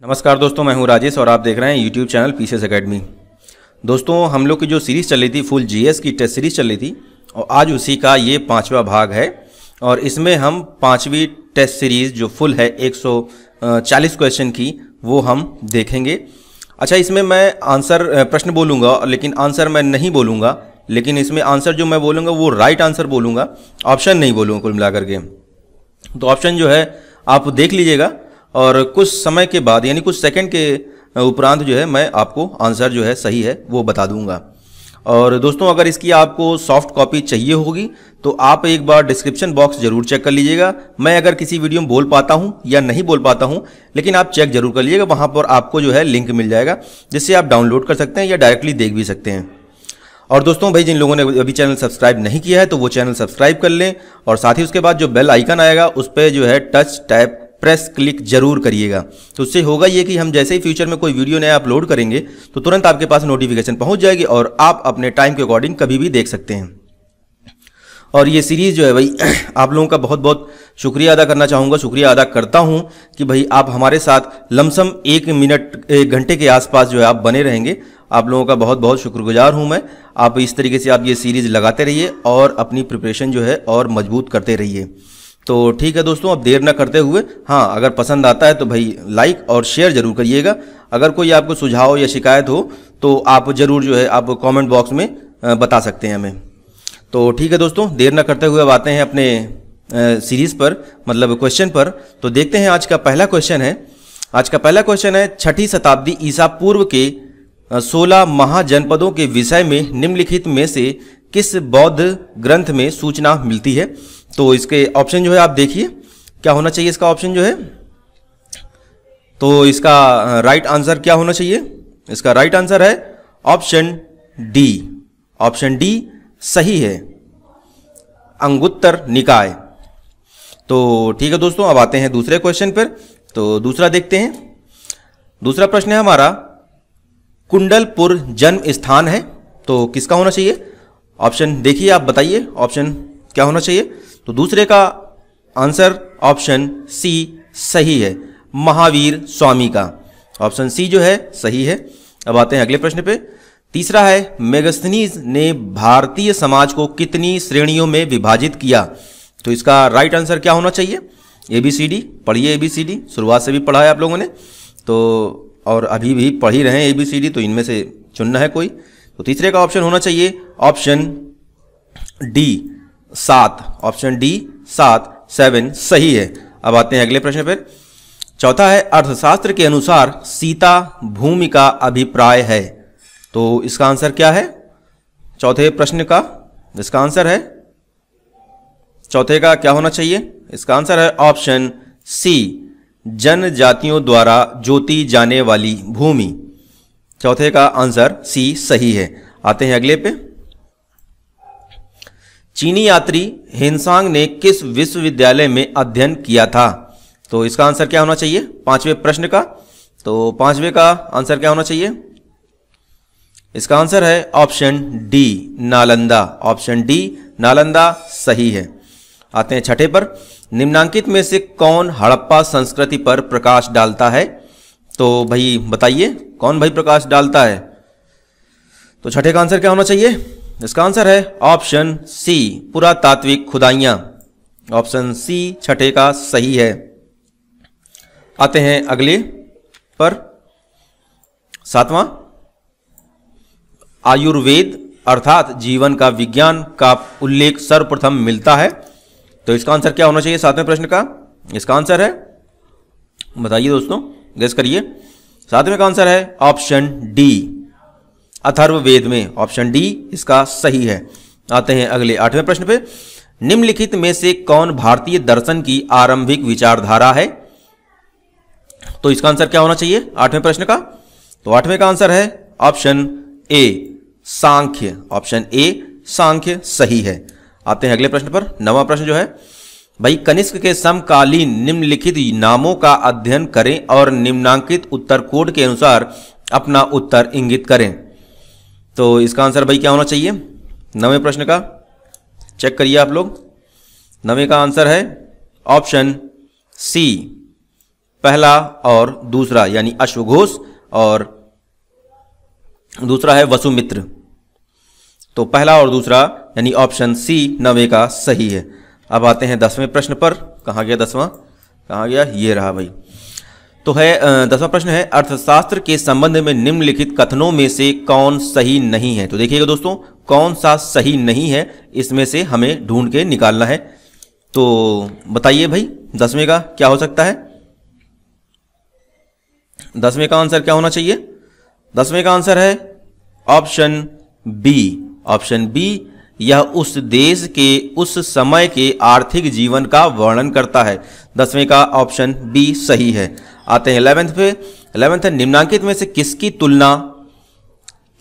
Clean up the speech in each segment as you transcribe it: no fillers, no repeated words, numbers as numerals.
नमस्कार दोस्तों, मैं हूं राजेश और आप देख रहे हैं यूट्यूब चैनल पीसीएस एकेडमी। दोस्तों, हम लोग की जो सीरीज़ चल रही थी, फुल जीएस की टेस्ट सीरीज़ चल रही थी और आज उसी का ये 5वां भाग है और इसमें हम 5वीं टेस्ट सीरीज़ जो फुल है 140 क्वेश्चन की वो हम देखेंगे। अच्छा, इसमें मैं आंसर प्रश्न बोलूँगा लेकिन आंसर मैं नहीं बोलूँगा, लेकिन इसमें आंसर जो मैं बोलूँगा वो राइट आंसर बोलूँगा, ऑप्शन नहीं बोलूँगा कुल मिलाकर के। तो ऑप्शन जो है आप देख लीजिएगा और कुछ समय के बाद यानी कुछ सेकंड के उपरांत जो है मैं आपको आंसर जो है सही है वो बता दूंगा। और दोस्तों, अगर इसकी आपको सॉफ्ट कॉपी चाहिए होगी तो आप एक बार डिस्क्रिप्शन बॉक्स जरूर चेक कर लीजिएगा। मैं अगर किसी वीडियो में बोल पाता हूं या नहीं बोल पाता हूं, लेकिन आप चेक जरूर कर लीजिएगा, वहां पर आपको जो है लिंक मिल जाएगा जिससे आप डाउनलोड कर सकते हैं या डायरेक्टली देख भी सकते हैं। और दोस्तों भाई, जिन लोगों ने अभी चैनल सब्सक्राइब नहीं किया है तो वो चैनल सब्सक्राइब कर लें और साथ ही उसके बाद जो बेल आइकन आएगा उस पर जो है टच टैप प्रेस क्लिक जरूर करिएगा। तो उससे होगा ये कि हम जैसे ही फ्यूचर में कोई वीडियो नया अपलोड करेंगे तो तुरंत आपके पास नोटिफिकेशन पहुंच जाएगी और आप अपने टाइम के अकॉर्डिंग कभी भी देख सकते हैं। और ये सीरीज़ जो है भाई, आप लोगों का बहुत बहुत शुक्रिया अदा करना चाहूँगा, शुक्रिया अदा करता हूँ कि भाई आप हमारे साथ लमसम 1 घंटे के आसपास जो है आप बने रहेंगे। आप लोगों का बहुत बहुत शुक्रगुजार हूँ मैं। आप इस तरीके से आप ये सीरीज़ लगाते रहिए और अपनी प्रिपरेशन जो है और मजबूत करते रहिए। तो ठीक है दोस्तों, अब देर न करते हुए, हाँ, अगर पसंद आता है तो भाई लाइक और शेयर जरूर करिएगा। अगर कोई आपको सुझाव या शिकायत हो तो आप जरूर जो है आप कमेंट बॉक्स में बता सकते हैं हमें। तो ठीक है दोस्तों, देर न करते हुए अब आते हैं अपने सीरीज़ पर, मतलब क्वेश्चन पर। तो देखते हैं आज का पहला क्वेश्चन है। आज का पहला क्वेश्चन है, 6ठी शताब्दी ईसा पूर्व के 16 महाजनपदों के विषय में निम्नलिखित में से किस बौद्ध ग्रंथ में सूचना मिलती है। तो इसके ऑप्शन जो है आप देखिए क्या होना चाहिए। इसका ऑप्शन जो है, तो इसका राइट आंसर क्या होना चाहिए। इसका राइट आंसर है ऑप्शन डी। ऑप्शन डी सही है, अंगुत्तर निकाय। तो ठीक है दोस्तों, अब आते हैं दूसरे क्वेश्चन पर। तो दूसरा देखते हैं। दूसरा प्रश्न है हमारा, कुंडलपुर जन्म स्थान है तो किसका होना चाहिए। ऑप्शन देखिए, आप बताइए ऑप्शन क्या होना चाहिए। तो दूसरे का आंसर ऑप्शन सी सही है, महावीर स्वामी का। ऑप्शन सी जो है सही है। अब आते हैं अगले प्रश्न पे। तीसरा है, मेगस्थनीज ने भारतीय समाज को कितनी श्रेणियों में विभाजित किया। तो इसका राइट आंसर क्या होना चाहिए। ABCD पढ़िए, ABCD शुरुआत से भी पढ़ा है आप लोगों ने तो, और अभी भी पढ़ ही रहे हैं ABCD, तो इनमें से चुनना है कोई। तो तीसरे का ऑप्शन होना चाहिए ऑप्शन डी 7। ऑप्शन डी 7 सही है। अब आते हैं अगले प्रश्न पर। चौथा है, अर्थशास्त्र के अनुसार सीता भूमि का अभिप्राय है। तो इसका आंसर क्या है। चौथे प्रश्न का इसका आंसर है, चौथे का क्या होना चाहिए। इसका आंसर है ऑप्शन सी, जनजातियों द्वारा जोती जाने वाली भूमि। चौथे का आंसर सी सही है। आते हैं अगले पे। चीनी यात्री हेनसांग ने किस विश्वविद्यालय में अध्ययन किया था। तो इसका आंसर क्या होना चाहिए 5वें प्रश्न का। तो 5वें का आंसर क्या होना चाहिए। इसका आंसर है option D, Nalanda. Option D Nalanda सही है। आते हैं छठे पर। निम्नांकित में से कौन हड़प्पा संस्कृति पर प्रकाश डालता है। तो भाई बताइए कौन भाई प्रकाश डालता है। तो छठे का आंसर क्या होना चाहिए। इसका आंसर है ऑप्शन सी, पुरातात्विक खुदाइयां। ऑप्शन सी छठे का सही है। आते हैं अगले पर। 7वां, आयुर्वेद अर्थात जीवन का विज्ञान का उल्लेख सर्वप्रथम मिलता है। तो इसका आंसर क्या होना चाहिए 7वें प्रश्न का। इसका आंसर है, बताइए दोस्तों, गेस करिए। 7वें का आंसर है ऑप्शन डी, अथर्ववेद में। ऑप्शन डी इसका सही है। आते हैं अगले 8वें प्रश्न पे। निम्नलिखित में से कौन भारतीय दर्शन की आरंभिक विचारधारा है। तो इसका आंसर क्या होना चाहिए 8वें प्रश्न का। तो 8वें का आंसर है option A, Sankhya. Option A सांख्य सही है। आते हैं अगले प्रश्न पर। 9वां प्रश्न जो है भाई, कनिष्क के समकालीन निम्नलिखित नामों का अध्ययन करें और निम्नांकित उत्तर कोड के अनुसार अपना उत्तर इंगित करें। तो इसका आंसर भाई क्या होना चाहिए 9वें प्रश्न का। चेक करिए आप लोग। 9वें का आंसर है ऑप्शन सी, पहला और दूसरा यानी अश्वघोष और दूसरा है वसुमित्र। तो पहला और दूसरा यानी ऑप्शन सी 90 का सही है। अब आते हैं 10वें प्रश्न पर। कहाँ गया 10वां, कहाँ गया, ये रहा भाई। तो है 10वां प्रश्न है, अर्थशास्त्र के संबंध में निम्नलिखित कथनों में से कौन सही नहीं है। तो देखिएगा दोस्तों, कौन सा सही नहीं है इसमें से हमें ढूंढ के निकालना है। तो बताइए भाई 10वें का क्या हो सकता है। 10वें का आंसर क्या होना चाहिए। 10वें का आंसर है ऑप्शन बी। ऑप्शन बी, यह उस देश के उस समय के आर्थिक जीवन का वर्णन करता है। 10वें का ऑप्शन बी सही है। आते हैं 11th पे। 11th है, निम्नांकित में से किसकी तुलना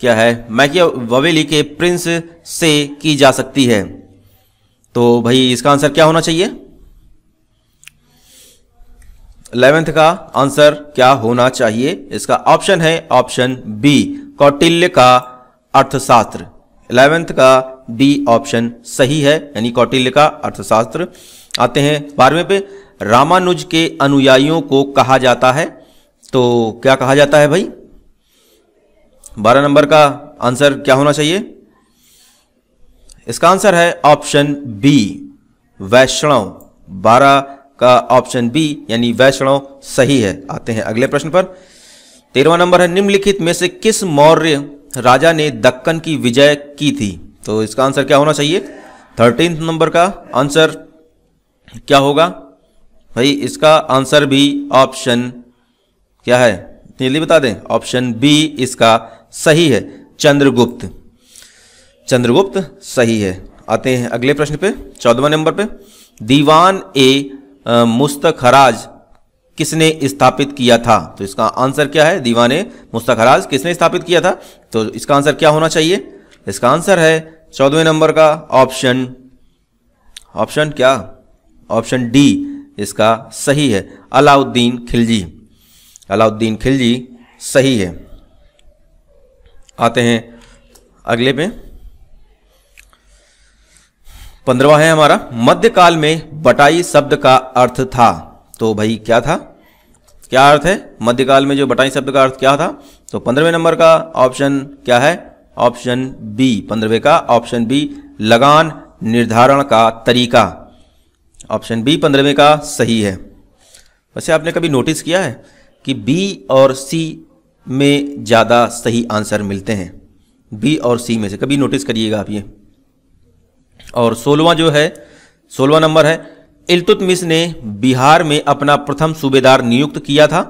क्या है मैकियावेली के प्रिंस से की जा सकती है। तो भाई इसका आंसर क्या होना चाहिए। 11th का आंसर क्या होना चाहिए, इसका ऑप्शन है ऑप्शन बी, कौटिल्य का अर्थशास्त्र। 11th का डी ऑप्शन सही है, यानी कौटिल्य का अर्थशास्त्र। आते हैं 12वें पे। रामानुज के अनुयायियों को कहा जाता है। तो क्या कहा जाता है भाई। 12 नंबर का आंसर क्या होना चाहिए। इसका आंसर है ऑप्शन बी, वैष्णव। 12 का ऑप्शन बी यानी वैष्णव सही है। आते हैं अगले प्रश्न पर। 13वां नंबर है, निम्नलिखित में से किस मौर्य राजा ने दक्कन की विजय की थी। तो इसका आंसर क्या होना चाहिए। 13 नंबर का आंसर क्या होगा भाई। इसका आंसर भी ऑप्शन क्या है, जल्दी बता दें। ऑप्शन बी इसका सही है, चंद्रगुप्त। चंद्रगुप्त सही है। आते हैं अगले प्रश्न पे, 14वां नंबर पे। दीवान ए मुस्तखराज किसने स्थापित किया था। तो इसका आंसर क्या है, दीवान ए मुस्तखराज किसने स्थापित किया था। तो इसका आंसर क्या होना चाहिए। इसका आंसर है 14वें नंबर का ऑप्शन क्या, ऑप्शन डी इसका सही है, अलाउद्दीन खिलजी। अलाउद्दीन खिलजी सही है। आते हैं अगले पे। 15वां है हमारा, मध्यकाल में बटाई शब्द का अर्थ था। तो भाई क्या था, क्या अर्थ है मध्यकाल में जो बटाई शब्द का अर्थ क्या था। तो 15वें नंबर का ऑप्शन क्या है, ऑप्शन बी। 15वें का ऑप्शन बी, लगान निर्धारण का तरीका। ऑप्शन बी 15वें का सही है। वैसे आपने कभी नोटिस किया है कि बी और सी में ज़्यादा सही आंसर मिलते हैं। बी और सी में से कभी नोटिस करिएगा आप ये। और 16वां जो है, 16वां नंबर है, इल्तुतमिश ने बिहार में अपना प्रथम सूबेदार नियुक्त किया था।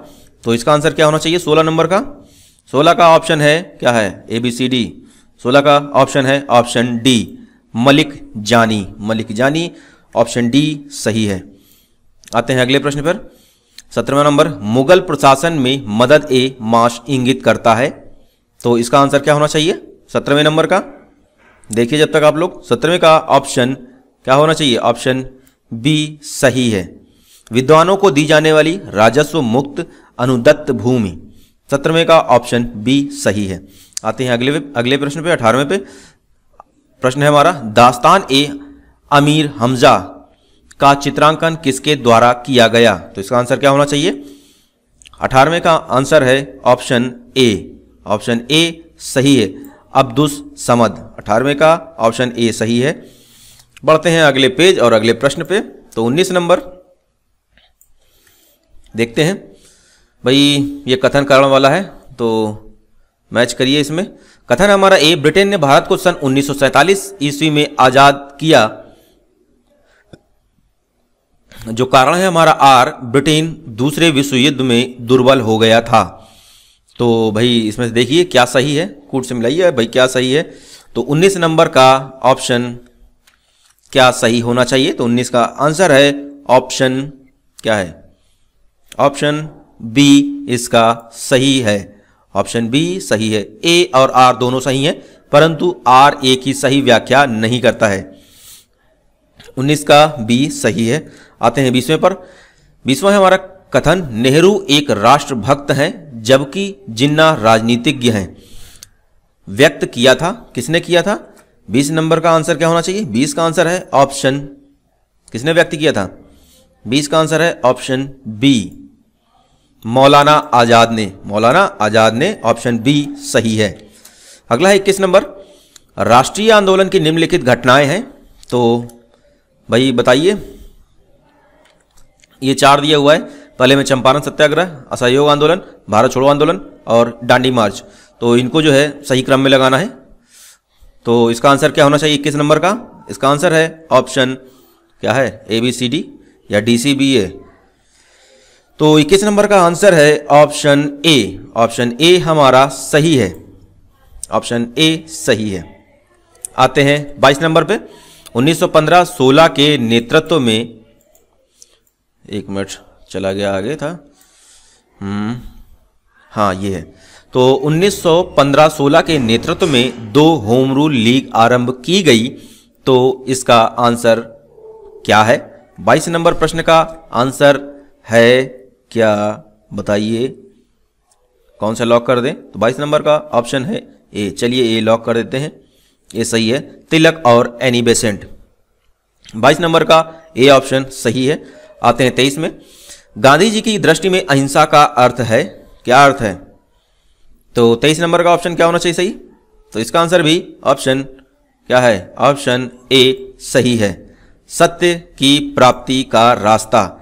तो इसका आंसर क्या होना चाहिए 16 नंबर का। 16 का ऑप्शन है क्या है, ए बी सी डी। 16 का ऑप्शन है ऑप्शन डी, मलिक जानी। मलिक जानी ऑप्शन डी सही है। आते हैं अगले प्रश्न पर। 17वां नंबर, मुगल प्रशासन में मदद ए माश इंगित करता है। तो इसका आंसर क्या होना चाहिए 17वें नंबर का। देखिए जब तक आप लोग, 17वें का ऑप्शन क्या होना चाहिए, ऑप्शन बी सही है, विद्वानों को दी जाने वाली राजस्व मुक्त अनुदत्त भूमि। 17वें का ऑप्शन बी सही है। आते हैं अगले प्रश्न पे, 18वें पे। प्रश्न है हमारा, दास्तान ए अमीर हमजा का चित्रांकन किसके द्वारा किया गया। तो इसका आंसर क्या होना चाहिए। 18वें का आंसर है ऑप्शन ए। ऑप्शन ए सही है, अब्दुस समद। 18वें का ऑप्शन ए सही है। बढ़ते हैं अगले पेज और अगले प्रश्न पे। तो 19 नंबर देखते हैं भाई, ये कथन कारण वाला है तो मैच करिए इसमें। कथन हमारा ए, ब्रिटेन ने भारत को सन 1947 ईस्वी में आजाद किया। जो कारण है हमारा आर, ब्रिटेन दूसरे विश्व युद्ध में दुर्बल हो गया था। तो भाई इसमें से देखिए क्या सही है, कूट से मिलाइए भाई क्या सही है। तो 19 नंबर का ऑप्शन क्या सही होना चाहिए। तो 19 का आंसर है ऑप्शन क्या है, ऑप्शन बी इसका सही है। ऑप्शन बी सही है। ए और आर दोनों सही हैं, परंतु आर ए की सही व्याख्या नहीं करता है। 19 का बी सही है। आते हैं 20वें पर। 20वां है हमारा कथन, नेहरू एक राष्ट्रभक्त हैं जबकि जिन्ना राजनीतिज्ञ हैं। व्यक्त किया था, किसने किया था। 20 नंबर का आंसर क्या होना चाहिए। 20 का आंसर है ऑप्शन, किसने व्यक्त किया था। 20 का आंसर है ऑप्शन बी, मौलाना आजाद ने, मौलाना आजाद ने, ऑप्शन बी सही है। अगला है 21 नंबर, राष्ट्रीय आंदोलन की निम्नलिखित घटनाएं हैं, तो भाई बताइए। ये 4 दिया हुआ है, पहले में चंपारण सत्याग्रह, असहयोग आंदोलन, भारत छोड़ो आंदोलन और दांडी मार्च, तो इनको जो है सही क्रम में लगाना है। तो इसका आंसर क्या होना चाहिए 21 नंबर का? इसका आंसर है ऑप्शन क्या है, ABCD या DCBA। तो 21 नंबर का आंसर है ऑप्शन ए। ऑप्शन ए हमारा सही है, ऑप्शन ए सही है। आते हैं 22 नंबर पे, 1915-16 के नेतृत्व में, एक मिनट चला गया, आगे था, हाँ ये है। तो 1915-16 के नेतृत्व में 2 होम रूल लीग आरंभ की गई, तो इसका आंसर क्या है? 22 नंबर प्रश्न का आंसर है क्या, बताइए। कौन सा लॉक कर दें? तो 22 नंबर का ऑप्शन है ए। चलिए ए लॉक कर देते हैं, ये सही है, तिलक और एनी बेसेंट। 22 नंबर का ए ऑप्शन सही है। आते हैं 23 में, गांधी जी की दृष्टि में अहिंसा का अर्थ है, क्या अर्थ है? तो 23 नंबर का ऑप्शन क्या होना चाहिए सही? तो इसका आंसर भी ऑप्शन क्या है, ऑप्शन ए सही है, सत्य की प्राप्ति का रास्ता।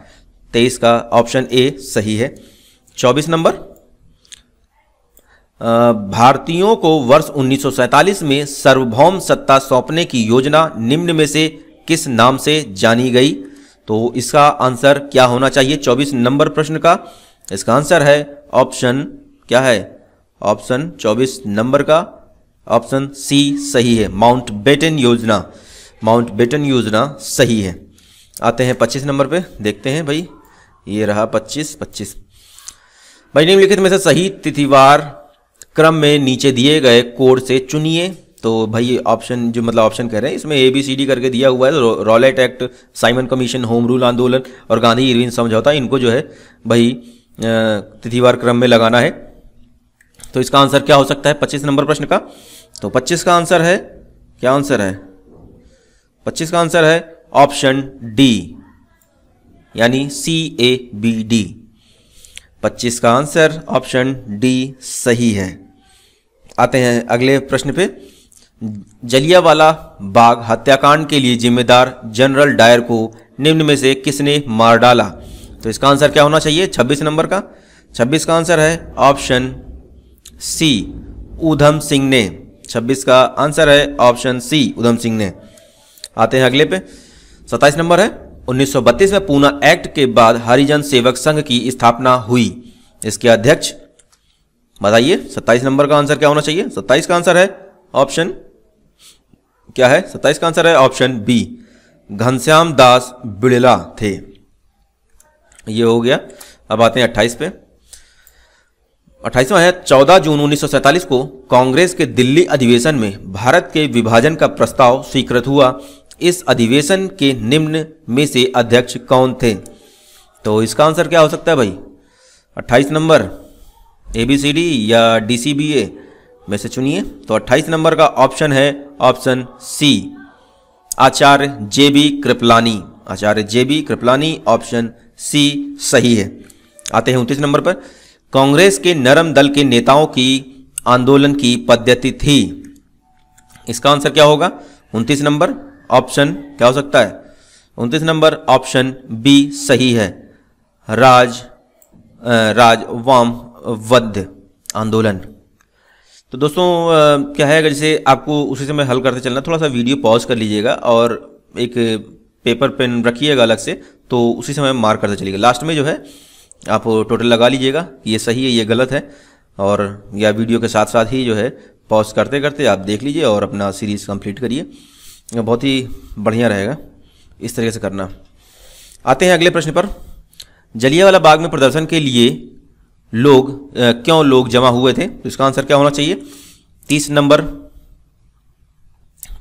23 का ऑप्शन ए सही है। 24 नंबर, भारतीयों को वर्ष 1947 में सार्वभौम सत्ता सौंपने की योजना निम्न में से किस नाम से जानी गई? तो इसका आंसर क्या होना चाहिए 24 नंबर प्रश्न का? इसका आंसर है ऑप्शन क्या है, ऑप्शन 24 नंबर का ऑप्शन सी सही है, माउंटबेटन योजना। माउंटबेटन योजना सही है। आते हैं 25 नंबर पे, देखते हैं भाई, ये रहा 25। भाई निम्नलिखित में से सही तिथिवार क्रम में नीचे दिए गए कोड से चुनिए। तो भाई ऑप्शन जो मतलब ऑप्शन कह रहे हैं इसमें ABCD करके दिया हुआ है, तो Rowlatt act, Simon commission, home rule आंदोलन और गांधी इरविन समझौता, इनको जो है भाई तिथिवार क्रम में लगाना है। तो इसका आंसर क्या हो सकता है 25 नंबर प्रश्न का? तो 25 का आंसर है, क्या आंसर है 25 का आंसर है ऑप्शन डी, यानी CABD। 25 का आंसर ऑप्शन डी सही है। आते हैं अगले प्रश्न पे, जलियांवाला बाग हत्याकांड के लिए जिम्मेदार जनरल डायर को निम्न में से किसने मार डाला? तो इसका आंसर क्या होना चाहिए 26 नंबर का? 26 का आंसर है ऑप्शन सी, ऊधम सिंह ने। 26 का आंसर है ऑप्शन सी, ऊधम सिंह ने। आते हैं अगले पे, 27 नंबर है, 1932 में पूना एक्ट के बाद हरिजन सेवक संघ की स्थापना हुई, इसके अध्यक्ष बताइए। 27 नंबर का आंसर क्या होना चाहिए? 27 का आंसर है ऑप्शन क्या है? 27 का आंसर है ऑप्शन बी, घनश्याम दास बिड़ला थे। ये हो गया। अब आते हैं 28 पे। 28वां है, 14 जून 1947 को कांग्रेस के दिल्ली अधिवेशन में भारत के विभाजन का प्रस्ताव स्वीकृत हुआ। इस अधिवेशन के निम्न में से अध्यक्ष कौन थे? तो इसका आंसर क्या हो सकता है भाई 28 नंबर, ABCD या DCBA में से चुनिए। तो 28 नंबर का ऑप्शन है ऑप्शन सी, आचार्य JB कृपलानी। आचार्य JB कृपलानी, ऑप्शन सी सही है। आते हैं 29 नंबर पर, कांग्रेस के नरम दल के नेताओं की आंदोलन की पद्धति थी। इसका आंसर क्या होगा 29 नंबर? ऑप्शन क्या हो सकता है 29 नंबर? ऑप्शन बी सही है, राजवामवध आंदोलन। तो दोस्तों क्या है, अगर जैसे आपको उसी समय हल करते चलना, थोड़ा सा वीडियो पॉज कर लीजिएगा और एक पेपर पेन रखिएगा अलग से, तो उसी समय मार्क करते चलिएगा। लास्ट में जो है आप टोटल लगा लीजिएगा, ये सही है ये गलत है, और या वीडियो के साथ साथ ही जो है पॉज करते करते आप देख लीजिए और अपना सीरीज़ कंप्लीट करिए, बहुत ही बढ़िया रहेगा इस तरीके से करना। आते हैं अगले प्रश्न पर, जलियांवाला बाग में प्रदर्शन के लिए क्यों लोग जमा हुए थे? तो इसका आंसर क्या होना चाहिए 30 नंबर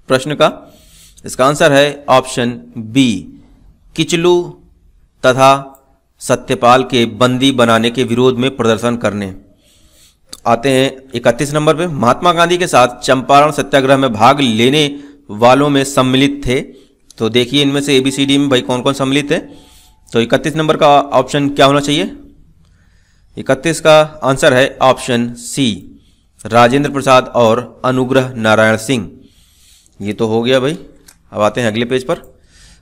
प्रश्न का? इसका आंसर है ऑप्शन बी, किचलू तथा सत्यपाल के बंदी बनाने के विरोध में प्रदर्शन करने। आते हैं 31 नंबर पे, महात्मा गांधी के साथ चंपारण सत्याग्रह में भाग लेने वालों में सम्मिलित थे। तो देखिए इनमें से ABCD में भाई कौन कौन सम्मिलित है। तो 31 नंबर का ऑप्शन क्या होना चाहिए? 31 का आंसर है ऑप्शन सी, राजेंद्र प्रसाद और अनुग्रह नारायण सिंह। ये तो हो गया भाई। अब आते हैं अगले पेज पर।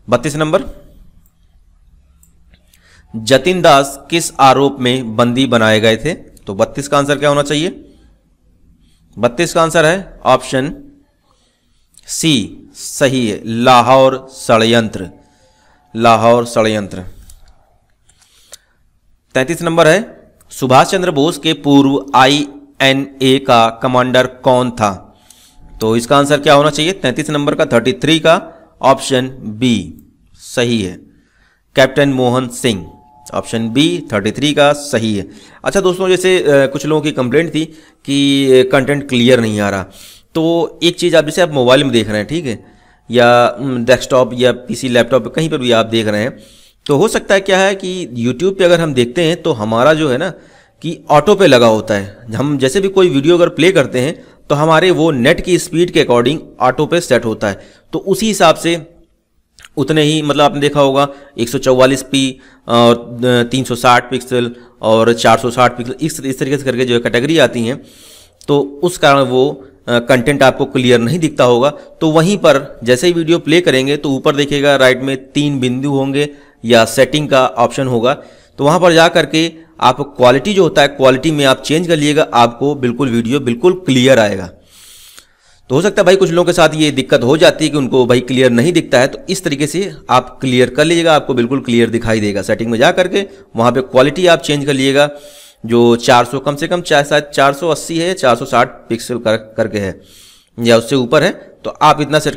32 नंबर, जतिन दास किस आरोप में बंदी बनाए गए थे? तो 32 का आंसर क्या होना चाहिए? 32 का आंसर है ऑप्शन सी, सही है, लाहौर षड्यंत्र, लाहौर षड्यंत्र। 33 नंबर है, सुभाष चंद्र बोस के पूर्व INA का कमांडर कौन था? तो इसका आंसर क्या होना चाहिए? 33 नंबर का 33 का ऑप्शन बी सही है, captain Mohan Singh. Option B 33 का सही है। अच्छा दोस्तों, जैसे कुछ लोगों की कंप्लेंट थी कि कंटेंट क्लियर नहीं आ रहा, तो एक चीज़ आप जैसे आप मोबाइल में देख रहे हैं, ठीक है, या डेस्कटॉप या PC लैपटॉप कहीं पर भी आप देख रहे हैं, तो हो सकता है क्या है कि YouTube पे अगर हम देखते हैं तो हमारा जो है ना कि ऑटो पे लगा होता है। हम जैसे भी कोई वीडियो अगर प्ले करते हैं तो हमारे वो नेट की स्पीड के अकॉर्डिंग ऑटो पे सेट होता है, तो उसी हिसाब से उतने ही, मतलब आपने देखा होगा 144p और 360 पिक्सल और 460 पिक्सल, इस तरीके से करके जो है कैटेगरी आती हैं, तो उस कारण वो कंटेंट आपको क्लियर नहीं दिखता होगा। तो वहीं पर जैसे ही वीडियो प्ले करेंगे तो ऊपर देखिएगा राइट में 3 बिंदु होंगे या सेटिंग का ऑप्शन होगा, तो वहाँ पर जा करके आप क्वालिटी जो होता है, क्वालिटी में आप चेंज कर लीजिएगा, आपको बिल्कुल वीडियो बिल्कुल क्लियर आएगा। तो हो सकता है भाई कुछ लोगों के साथ ये दिक्कत हो जाती है कि उनको भाई क्लियर नहीं दिखता है, तो इस तरीके से आप क्लियर कर लीजिएगा, आपको बिल्कुल क्लियर दिखाई देगा। सेटिंग में जा करके वहाँ पे क्वालिटी आप चेंज कर लीजिएगा, जो 400 कम से कम शायद 480 है, 460 पिक्सल करके है या उससे ऊपर है, तो आप इतना सेट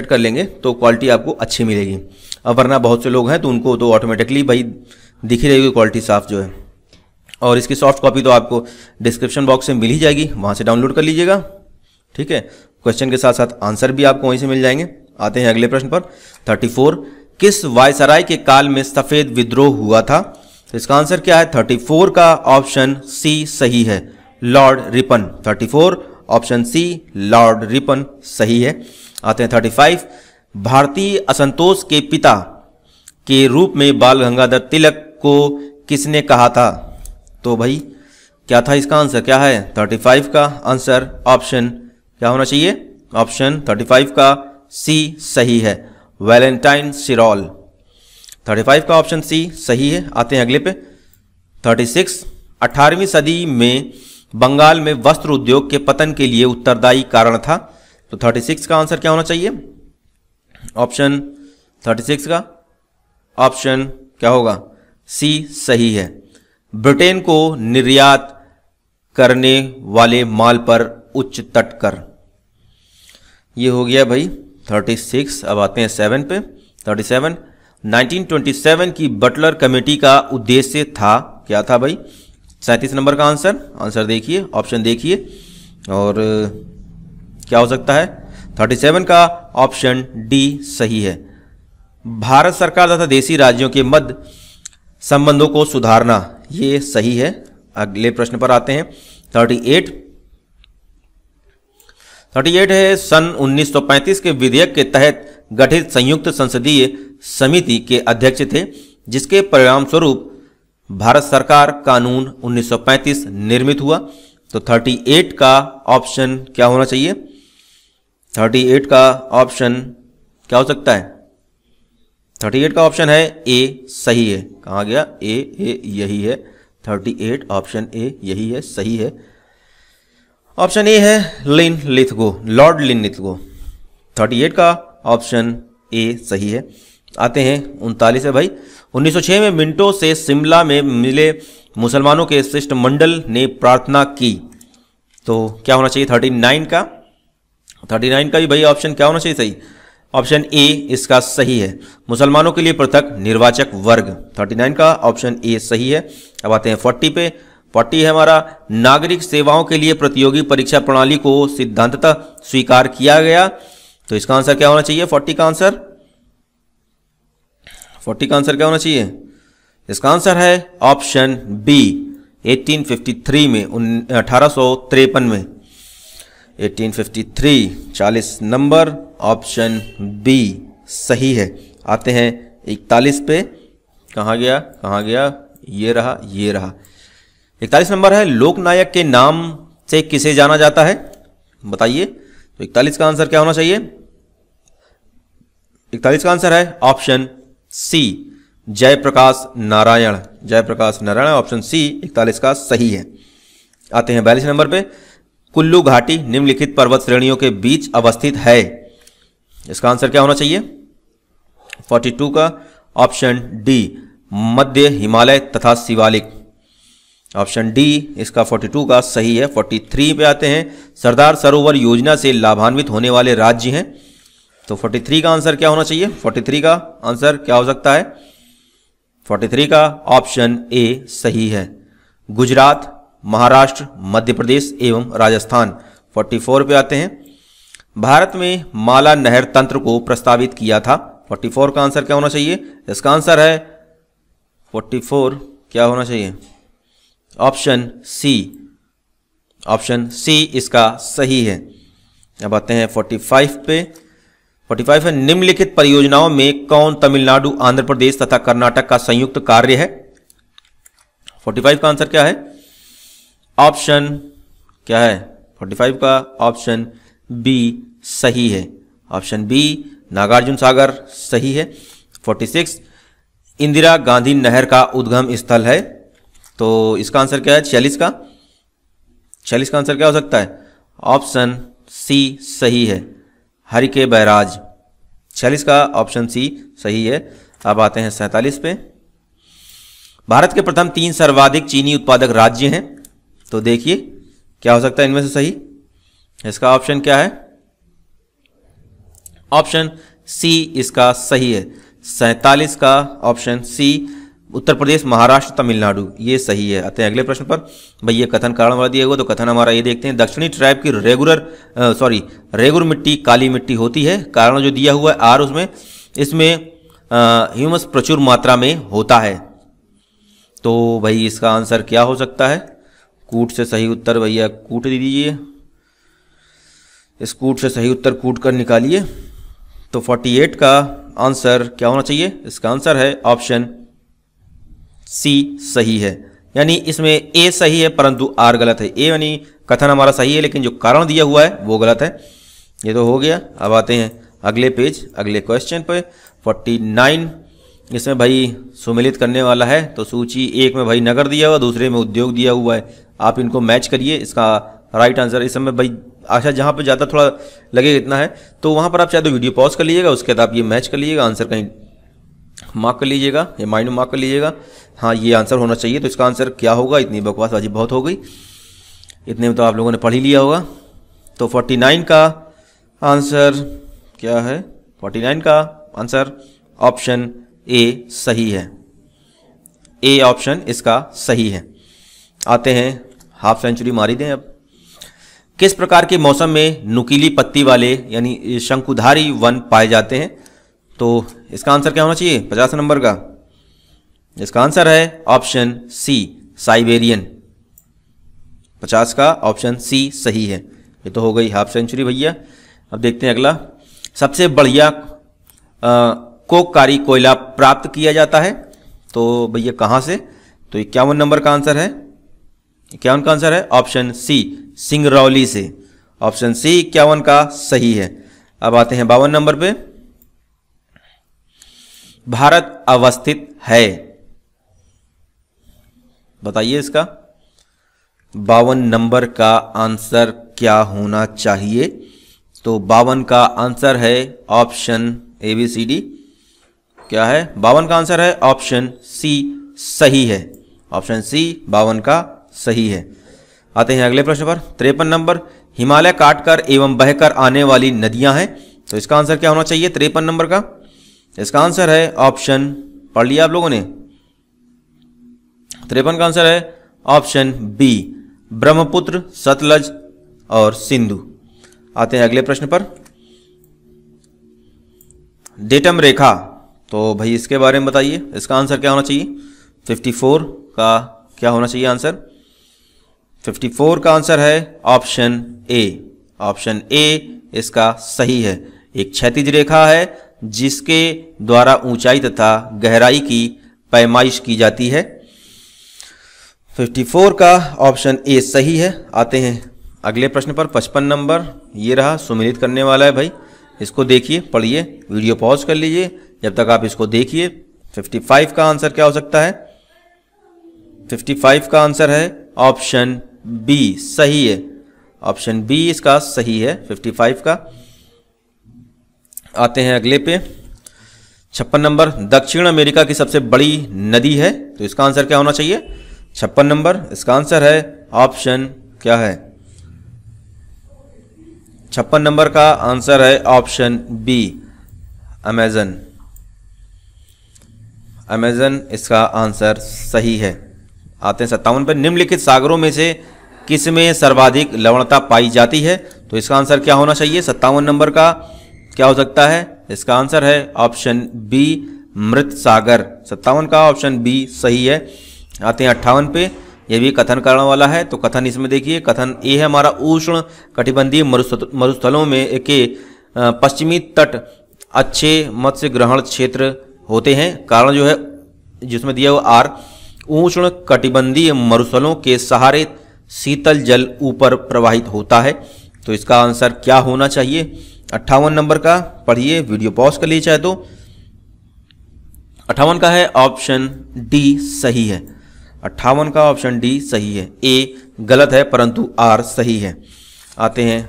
कर लेंगे तो क्वालिटी आपको अच्छी मिलेगी। अब वरना बहुत से लोग हैं तो उनको तो ऑटोमेटिकली भाई दिख ही रहेगी क्वालिटी साफ जो है। और इसकी सॉफ्ट कॉपी तो आपको डिस्क्रिप्शन बॉक्स में मिल ही जाएगी, वहाँ से डाउनलोड कर लीजिएगा, ठीक है। क्वेश्चन के साथ साथ आंसर भी आपको वहीं से मिल जाएंगे। आते हैं अगले प्रश्न पर। 34, किस वायसराय के काल में सफेद विद्रोह हुआ था? तो इसका आंसर क्या है? 34 का ऑप्शन सी सही है, Lord Ripon. 34 option C Lord Ripon सही है। आते हैं 35, भारतीय असंतोष के पिता के रूप में बाल गंगाधर तिलक को किसने कहा था? तो भाई क्या था इसका आंसर? क्या है 35 का आंसर? ऑप्शन क्या होना चाहिए? ऑप्शन 35 का सी सही है, वैलेंटाइन सिरोल। 35 का ऑप्शन सी सही है। आते हैं अगले पे। 36, 18वीं सदी में बंगाल में वस्त्र उद्योग के पतन के लिए उत्तरदायी कारण था। तो 36 का आंसर क्या होना चाहिए? ऑप्शन 36 का ऑप्शन क्या होगा? सी सही है, ब्रिटेन को निर्यात करने वाले माल पर उच्च तट कर। ये हो गया भाई 36। अब आते हैं 7 पे। 37, 1927 की बटलर कमेटी का उद्देश्य था, क्या था भाई? 37 नंबर का आंसर देखिए, ऑप्शन देखिए और क्या हो सकता है? 37 का ऑप्शन डी सही है, भारत सरकार तथा देशी राज्यों के मध्य संबंधों को सुधारना। ये सही है। अगले प्रश्न पर आते हैं। 38 है, सन 1935 के विधेयक के तहत गठित संयुक्त संसदीय समिति के अध्यक्ष थे, जिसके परिणाम स्वरूप भारत सरकार कानून 1935 निर्मित हुआ। तो 38 का ऑप्शन क्या होना चाहिए? 38 का ऑप्शन क्या हो सकता है? 38 का ऑप्शन है ए सही है। कहाँ गया? ए यही है। 38 ऑप्शन ए यही है, सही है। ऑप्शन ए है लिन लिथगो, लॉर्ड लिन लिथगो। 38 का ऑप्शन ए सही है। आते हैं 39 है भाई। 1906 में मिंटो से शिमला में मिले मुसलमानों के शिष्टमंडल ने प्रार्थना की। तो क्या होना चाहिए 39 का? 39 का भी भाई ऑप्शन क्या होना चाहिए सही? ऑप्शन ए इसका सही है, मुसलमानों के लिए पृथक निर्वाचक वर्ग। 39 का ऑप्शन ए सही है। अब आते हैं 40 पे। 40 है हमारा, नागरिक सेवाओं के लिए प्रतियोगी परीक्षा प्रणाली को सिद्धांततः स्वीकार किया गया। तो इसका आंसर क्या होना चाहिए? 40 का आंसर क्या होना चाहिए? इसका आंसर है ऑप्शन बी 1853 में, 1853 में। 1853 40 नंबर, ऑप्शन बी सही है। आते हैं 41 पे। कहाँ गया? ये रहा। 41 नंबर है, लोकनायक के नाम से किसे जाना जाता है, बताइए। तो 41 का आंसर क्या होना चाहिए? 41 का आंसर है option C, Jayaprakash Narayan. Jayaprakash Narayan, option C 41 का सही है। आते हैं 42 नंबर पे, कुल्लू घाटी निम्नलिखित पर्वत श्रेणियों के बीच अवस्थित है। इसका आंसर क्या होना चाहिए? 42 का ऑप्शन डी, मध्य हिमालय तथा शिवालिक। ऑप्शन डी इसका 42 का सही है। 43 पे आते हैं, सरदार सरोवर योजना से लाभान्वित होने वाले राज्य हैं। तो 43 का आंसर क्या होना चाहिए? 43 का आंसर क्या हो सकता है? 43 का ऑप्शन ए सही है। गुजरात, महाराष्ट्र, मध्य प्रदेश एवं राजस्थान। 44 पे आते हैं, भारत में माला नहर तंत्र को प्रस्तावित किया था। 44 का आंसर क्या होना चाहिए? इसका आंसर है 44 क्या होना चाहिए? Option C. ऑप्शन सी इसका सही है। अब आते हैं 45 पे। 45 है, निम्नलिखित परियोजनाओं में कौन तमिलनाडु, आंध्र प्रदेश तथा कर्नाटक का संयुक्त कार्य है? 45 का आंसर क्या है? ऑप्शन क्या है? 45 का ऑप्शन बी सही है। ऑप्शन बी नागार्जुन सागर सही है। 46 इंदिरा गांधी नहर का उद्गम स्थल है। तो इसका आंसर क्या है? 46 का 46 का आंसर क्या हो सकता है? ऑप्शन सी सही है, हरिके बैराज। 46 का ऑप्शन सी सही है। अब आते हैं 47 पे, भारत के प्रथम 3 सर्वाधिक चीनी उत्पादक राज्य हैं। तो देखिए क्या हो सकता है इनमें से सही? इसका ऑप्शन क्या है? ऑप्शन सी इसका सही है। 47 का ऑप्शन सी, उत्तर प्रदेश, महाराष्ट्र, तमिलनाडु, ये सही है। आते हैं अगले प्रश्न पर। भाई ये कथन कारण वाला दिया हुआ, तो कथन हमारा ये देखते हैं, दक्षिणी ट्राइब की रेगुर मिट्टी काली मिट्टी होती है। कारण जो दिया हुआ है आर, उसमें इसमें ह्यूमस प्रचुर मात्रा में होता है। तो भाई इसका आंसर क्या हो सकता है? कूट से सही उत्तर भैया कूट दीजिए, इस कूट से सही उत्तर कूट कर निकालिए। तो 48 का आंसर क्या होना चाहिए? इसका आंसर है ऑप्शन सी सही है। यानी इसमें ए सही है परंतु आर गलत है। ए यानी कथन हमारा सही है लेकिन जो कारण दिया हुआ है वो गलत है। ये तो हो गया। अब आते हैं अगले पेज, अगले क्वेश्चन पे। 49 इसमें भाई सुमेलित करने वाला है। तो सूची 1 में भाई नगर दिया हुआ, दूसरे में उद्योग दिया हुआ है। आप इनको मैच करिए। इसका राइट आंसर इस समय भाई आशा जहाँ पे ज़्यादा थोड़ा लगेगा इतना है, तो वहाँ पर आप चाहे तो वीडियो पॉज कर लीजिएगा, उसके बाद आप ये मैच कर लीजिएगा, आंसर कहीं मार्क कर लीजिएगा या माइंड में मार्क कर लीजिएगा। हाँ ये आंसर होना चाहिए। तो इसका आंसर क्या होगा? इतनी बकवासबाजी बहुत हो गई, इतने में तो आप लोगों ने पढ़ ही लिया होगा। तो 49 का आंसर क्या है? 49 का आंसर ऑप्शन ए सही है। ए ऑप्शन इसका सही है। आते हैं हाफ सेंचुरी मारी दें। अब किस प्रकार के मौसम में नुकीली पत्ती वाले यानी शंकुधारी वन पाए जाते हैं? तो इसका आंसर क्या होना चाहिए? 50 नंबर का इसका आंसर है ऑप्शन सी साइबेरियन। 50 का ऑप्शन सी सही है। ये तो हो गई हाफ सेंचुरी भैया। अब देखते हैं अगला, सबसे बढ़िया कोककारी कोयला प्राप्त किया जाता है। तो भैया कहाँ से? तो 51 नंबर का आंसर है। 51 का आंसर है ऑप्शन सी सिंगरौली से। ऑप्शन सी 51 का सही है। अब आते हैं 52 नंबर पे, भारत अवस्थित है। बताइए इसका 52 नंबर का आंसर क्या होना चाहिए? तो 52 का आंसर है ऑप्शन ABCD। क्या है? 52 का आंसर है ऑप्शन सी सही है। ऑप्शन सी 52 का सही है। आते हैं अगले प्रश्न पर। 53 नंबर, हिमालय काटकर एवं बहकर आने वाली नदियां हैं। तो इसका आंसर क्या होना चाहिए 53 नंबर का? इसका आंसर है ऑप्शन, पढ़ लिया आप लोगों ने? 53 का आंसर है ऑप्शन बी ब्रह्मपुत्र, सतलज और सिंधु। आते हैं अगले प्रश्न पर। डेटम रेखा, तो भाई इसके बारे में बताइए, इसका आंसर क्या होना चाहिए? 54 का क्या होना चाहिए आंसर? 54 का आंसर है ऑप्शन ए। ऑप्शन ए इसका सही है। एक क्षैतिज रेखा है जिसके द्वारा ऊंचाई तथा गहराई की पैमाइश की जाती है। 54 का ऑप्शन ए सही है। आते हैं अगले प्रश्न पर। 55 नंबर ये रहा, सुमेलित करने वाला है भाई। इसको देखिए, पढ़िए, वीडियो पॉज कर लीजिए जब तक आप इसको देखिए। 55 का आंसर क्या हो सकता है? 55 का आंसर है ऑप्शन बी, सही है। ऑप्शन बी इसका सही है 55 का। आते हैं अगले पे। 56 नंबर, दक्षिण अमेरिका की सबसे बड़ी नदी है, तो इसका आंसर क्या होना चाहिए? 56 नंबर इसका आंसर है ऑप्शन क्या है? 56 नंबर का आंसर है ऑप्शन बी, अमेजन। अमेजन इसका आंसर सही है। आते हैं 57 पर। निम्नलिखित सागरों में से किसमें सर्वाधिक लवणता पाई जाती है? तो इसका आंसर क्या होना चाहिए? 57 नंबर का क्या हो सकता है? इसका आंसर है ऑप्शन बी, मृत सागर। 57 का ऑप्शन बी सही है। आते हैं 58 पे। यह भी कथन करने वाला है, तो कथन इसमें देखिए। कथन ए है हमारा, उष्ण कटिबंधीय मरुस्थलों में के पश्चिमी तट अच्छे मत्स्य ग्रहण क्षेत्र होते हैं। कारण जो है जिसमें दिया हुआ आर, उष्ण कटिबंधीय मरुस्थलों के सहारे शीतल जल ऊपर प्रवाहित होता है। तो इसका आंसर क्या होना चाहिए? 58 नंबर का पढ़िए, वीडियो पॉज कर लीजिए चाहे तो। 58 का है ऑप्शन डी सही है। 58 का ऑप्शन डी सही है। ए गलत है परंतु आर सही है। आते हैं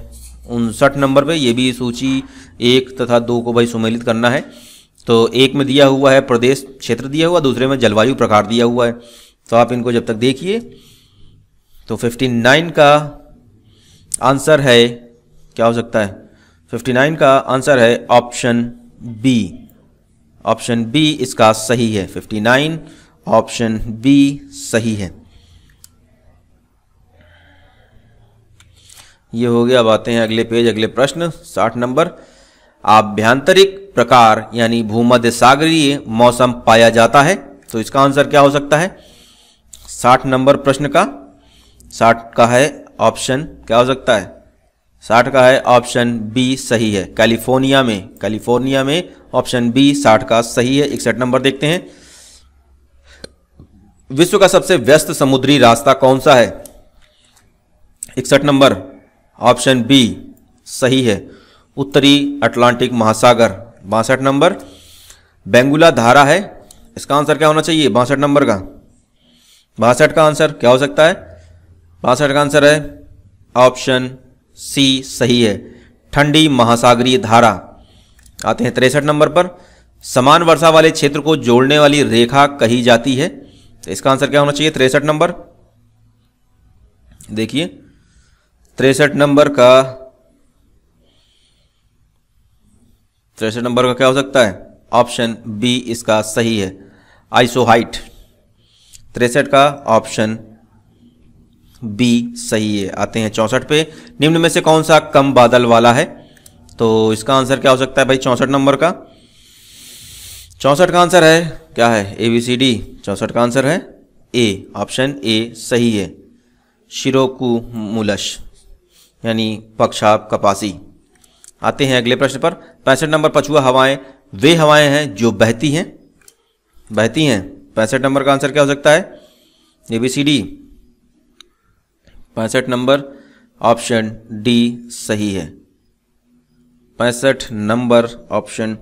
59 नंबर पे। ये भी सूची 1 तथा 2 को भाई सुमेलित करना है। तो एक में दिया हुआ है प्रदेश क्षेत्र दिया हुआ, दूसरे में जलवायु प्रकार दिया हुआ है। तो आप इनको जब तक देखिए। तो 59 का आंसर है क्या हो सकता है? 59 का आंसर है ऑप्शन बी। ऑप्शन बी इसका सही है। 59 ऑप्शन बी सही है। ये हो गया। अब आते हैं अगले पेज, अगले प्रश्न। 60 नंबर, आभ्यंतरिक प्रकार यानी भूमध्य सागरीय मौसम पाया जाता है, तो इसका आंसर क्या हो सकता है? 60 नंबर प्रश्न का 60 का है ऑप्शन क्या हो सकता है? 60 का है ऑप्शन बी सही है। कैलिफोर्निया में ऑप्शन बी 60 का सही है। 61 नंबर देखते हैं। विश्व का सबसे व्यस्त समुद्री रास्ता कौन सा है? 61 नंबर ऑप्शन बी सही है, उत्तरी अटलांटिक महासागर। 62 नंबर, बेंगुला धारा है, इसका आंसर क्या होना चाहिए? 62 नंबर का 62 का आंसर क्या हो सकता है? 62 का आंसर है ऑप्शन सी सही है, ठंडी महासागरीय धारा। आते हैं 63 नंबर पर। समान वर्षा वाले क्षेत्र को जोड़ने वाली रेखा कही जाती है, तो इसका आंसर क्या होना चाहिए? 63 नंबर देखिए। 63 नंबर का क्या हो सकता है? ऑप्शन बी इसका सही है, आइसोहाइट। 63 का ऑप्शन बी सही है। आते हैं 64 पे। निम्न में से कौन सा कम बादल वाला है? तो इसका आंसर क्या हो सकता है भाई? 64 नंबर का 64 का आंसर है क्या है? ABCD। 64 का आंसर है ए, ऑप्शन ए सही है, शिरोकुमुलस यानी पक्षाप कपासी। आते हैं अगले प्रश्न पर। 65 नंबर, पछुआ हवाएं वे हवाएं हैं जो बहती हैं। 65 नंबर का आंसर क्या हो सकता है? ABCD। 65 नंबर ऑप्शन डी सही है। 65 नंबर ऑप्शन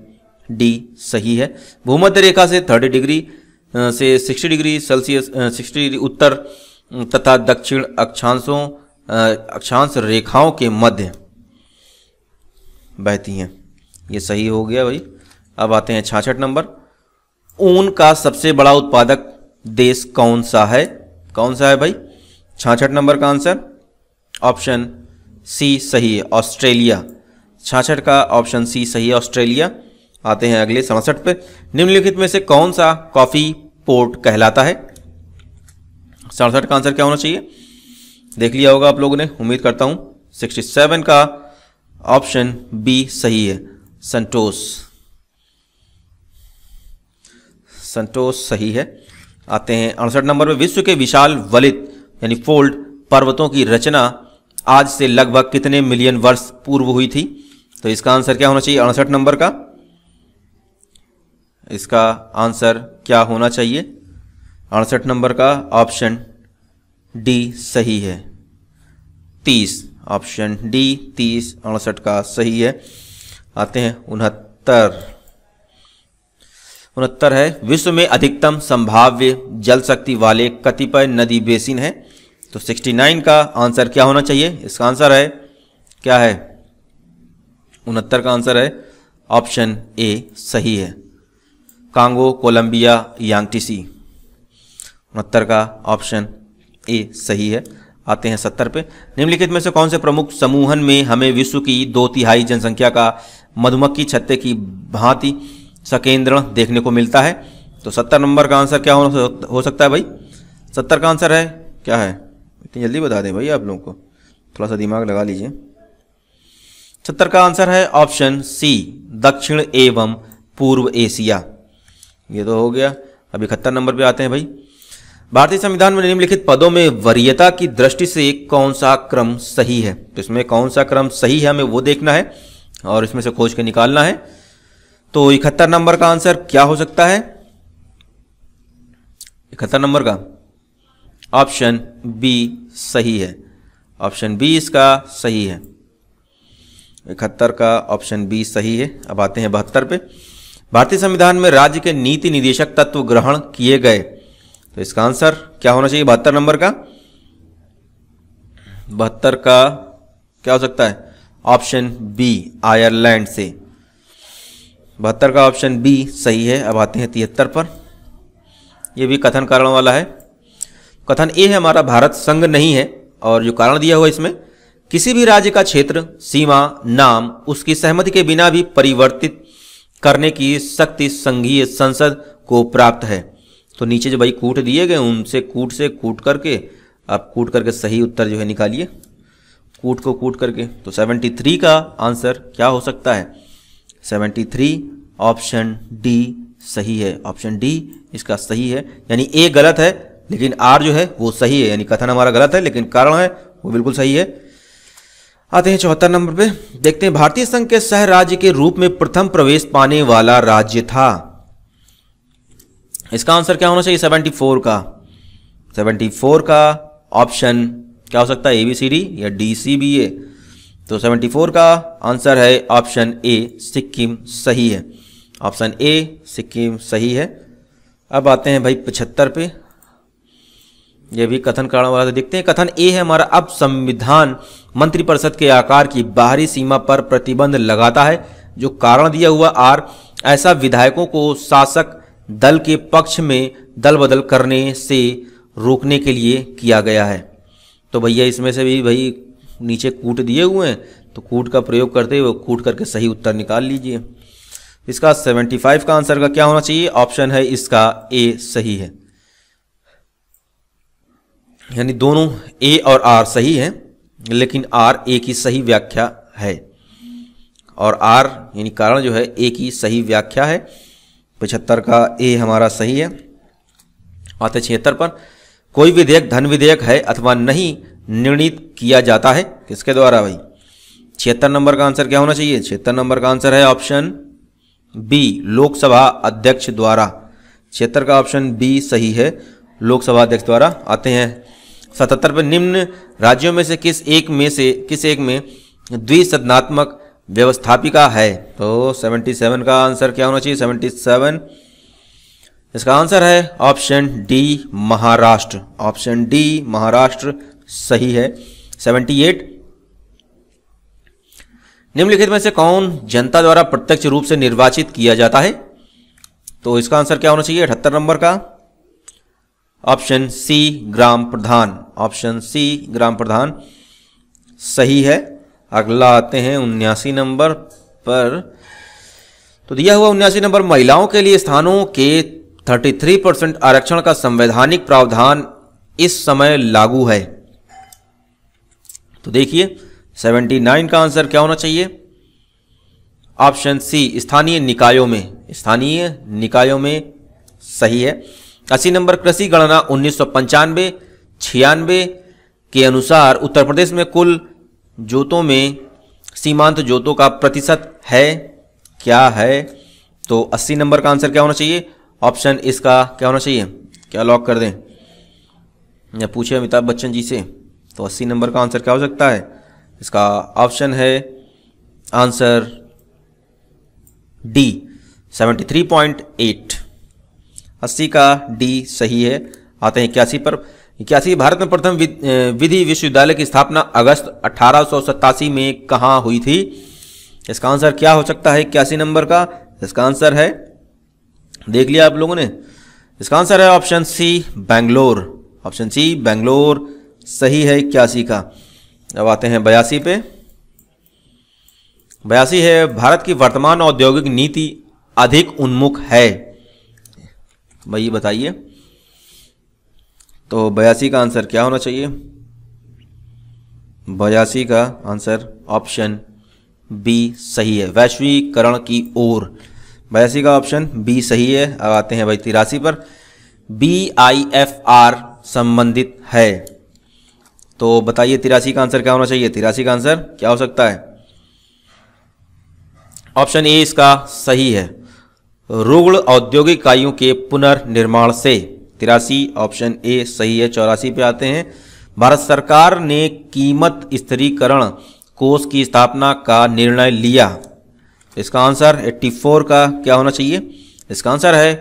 डी सही है। भूमध्य रेखा से 30 डिग्री से 60 डिग्री सेल्सियस 60 डिग्री उत्तर तथा दक्षिण अक्षांश रेखाओं के मध्य बहती हैं। ये सही हो गया भाई। अब आते हैं 66 नंबर। ऊन का सबसे बड़ा उत्पादक देश कौन सा है? कौन सा है भाई? 66 नंबर का आंसर ऑप्शन सी सही है, ऑस्ट्रेलिया। 66 का ऑप्शन सी सही है, ऑस्ट्रेलिया। आते हैं अगले 67 पे। निम्नलिखित में से कौन सा कॉफी पोर्ट कहलाता है? 67 का आंसर क्या होना चाहिए? देख लिया होगा आप लोगों ने, उम्मीद करता हूं। 67 का ऑप्शन बी सही है, संतोष सही है। आते हैं 68 नंबर में। विश्व के विशाल वलित यानी फोल्ड पर्वतों की रचना आज से लगभग कितने मिलियन वर्ष पूर्व हुई थी? तो इसका आंसर क्या होना चाहिए? 68 नंबर का इसका आंसर क्या होना चाहिए? 68 नंबर का ऑप्शन डी सही है। 30 ऑप्शन डी 30 68 का सही है। आते हैं 69 है विश्व में अधिकतम संभाव्य जल शक्ति वाले कतिपय नदी बेसिन है। तो 69 का आंसर क्या होना चाहिए? इसका आंसर है क्या है? 69 का आंसर है ऑप्शन ए सही है, कांगो, कोलंबिया, यांगटीसी। 69 का ऑप्शन ए सही है। आते हैं 70 पे। निम्नलिखित में से कौन से प्रमुख समूहन में हमें विश्व की 2/3 जनसंख्या का मधुमक्खी छत्ते की भांति सकेंद्रण देखने को मिलता है? तो 70 नंबर का आंसर क्या हो सकता है भाई? 70 का आंसर है क्या है? इतनी जल्दी बता दें भाई आप लोगों को, थोड़ा सा दिमाग लगा लीजिए। 70 का आंसर है ऑप्शन सी दक्षिण एवं पूर्व एशिया। ये तो हो गया। अब 71 नंबर पे आते हैं भाई। भारतीय संविधान में निम्नलिखित पदों में वरीयता की दृष्टि से कौन सा क्रम सही है? तो इसमें कौन सा क्रम सही है हमें वो देखना है और इसमें से खोज के निकालना है। तो 71 नंबर का आंसर क्या हो सकता है? 71 नंबर का ऑप्शन बी सही है। ऑप्शन बी इसका सही है। 71 का ऑप्शन बी सही है। अब आते हैं 72 पे। भारतीय संविधान में राज्य के नीति निदेशक तत्व ग्रहण किए गए। तो इसका आंसर क्या होना चाहिए 72 नंबर का? 72 का क्या हो सकता है? ऑप्शन बी आयरलैंड से। 72 का ऑप्शन बी सही है। अब आते हैं 73 पर। यह भी कथन कारण वाला है। कथन ए है हमारा भारत संघ नहीं है, और जो कारण दिया हुआ इसमें किसी भी राज्य का क्षेत्र, सीमा, नाम उसकी सहमति के बिना भी परिवर्तित करने की शक्ति संघीय संसद को प्राप्त है। तो नीचे जो भाई कूट दिए गए उनसे कूट करके आप कूट करके सही उत्तर जो है निकालिए, कूट को कूट करके। तो 73 का आंसर क्या हो सकता है? 73 ऑप्शन डी सही है। ऑप्शन डी इसका सही है, यानी ए गलत है लेकिन आर जो है वो सही है, यानी कथन हमारा गलत है लेकिन कारण है वो बिल्कुल सही है। आते हैं 74 नंबर पे। देखते हैं भारतीय संघ के सह राज्य के रूप में प्रथम प्रवेश पाने वाला राज्य था। इसका आंसर क्या होना चाहिए 74 का? 74 का ऑप्शन क्या हो सकता है? ABCD या DCBA। तो 74 का आंसर है ऑप्शन ए सिक्किम सही है। ऑप्शन ए सिक्किम सही है। अब आते हैं भाई 75 पे। यह भी कथन कारण वाला देखते हैं। कथन ए है हमारा, अब संविधान मंत्रिपरिषद के आकार की बाहरी सीमा पर प्रतिबंध लगाता है। जो कारण दिया हुआ आर, ऐसा विधायकों को शासक दल के पक्ष में दल बदल करने से रोकने के लिए किया गया है। तो भैया इसमें से भी भाई नीचे कूट दिए हुए हैं, तो कूट का प्रयोग करते हुए कूट करके सही उत्तर निकाल लीजिए। इसका 75 का आंसर का क्या होना चाहिए? ऑप्शन है इसका ए सही है, यानी दोनों ए और आर सही है, लेकिन आर ए की सही व्याख्या है और आर यानी कारण जो है ए की सही व्याख्या है। 75 का ए हमारा सही है। आते 76 पर। कोई विधेयक धन विधेयक है अथवा नहीं निर्णित किया जाता है किसके द्वारा भाई? 76 नंबर का आंसर क्या होना चाहिए? 76 नंबर का आंसर है ऑप्शन बी लोकसभा अध्यक्ष द्वारा। 76 का ऑप्शन बी सही है, लोकसभा अध्यक्ष द्वारा। आते हैं 77 पर। निम्न राज्यों में से किस एक में द्विसदनात्मक व्यवस्थापिका है? तो 77 का आंसर क्या होना चाहिए? 77 इसका आंसर है option D Maharashtra. Option D Maharashtra सही है। 78 निम्नलिखित में से कौन जनता द्वारा प्रत्यक्ष रूप से निर्वाचित किया जाता है? तो इसका आंसर क्या होना चाहिए 78 नंबर का? ऑप्शन सी ग्राम प्रधान। ऑप्शन सी ग्राम प्रधान सही है। अगला आते हैं 79 नंबर पर। तो दिया हुआ 79 नंबर, महिलाओं के लिए स्थानों के 33% आरक्षण का संवैधानिक प्रावधान इस समय लागू है। तो देखिए 79 का आंसर क्या होना चाहिए? ऑप्शन सी स्थानीय निकायों में। स्थानीय निकायों में सही है। 80 नंबर, कृषि गणना 1995-96 के अनुसार उत्तर प्रदेश में कुल जोतों में सीमांत जोतों का प्रतिशत है क्या है? तो 80 नंबर का आंसर क्या होना चाहिए? ऑप्शन इसका क्या होना चाहिए? क्या लॉक कर दें? या पूछे अमिताभ बच्चन जी से, तो 80 नंबर का आंसर क्या हो सकता है? इसका ऑप्शन है आंसर डी 73.8। 80 का डी सही है। आते हैं 81 पर। 81 भारत में प्रथम विधि विश्वविद्यालय की स्थापना अगस्त 1887 में कहाँ हुई थी? इसका आंसर क्या हो सकता है 81 नंबर का? इसका आंसर है, देख लिया आप लोगों ने, इसका आंसर है option C Bangalore. Option C Bangalore सही है 81 का। अब आते हैं 82 पे। 82 है भारत की वर्तमान औद्योगिक नीति अधिक उन्मुख है। भाई बताइए, तो 82 का आंसर क्या होना चाहिए? 82 का आंसर ऑप्शन बी सही है, वैश्वीकरण की ओर। 82 का ऑप्शन बी सही है। अब आते हैं भाई 83 पर। BIFR संबंधित है, तो बताइए 83 का आंसर क्या होना चाहिए? 83 का आंसर क्या हो सकता है? ऑप्शन ए इसका सही है, रुग्ण औद्योगिक इकाइयों के पुनर्निर्माण से। 83 ऑप्शन ए सही है। 84 पे आते हैं। भारत सरकार ने कीमत स्थिरीकरण कोष की स्थापना का निर्णय लिया। इसका आंसर 84 का क्या होना चाहिए? इसका आंसर है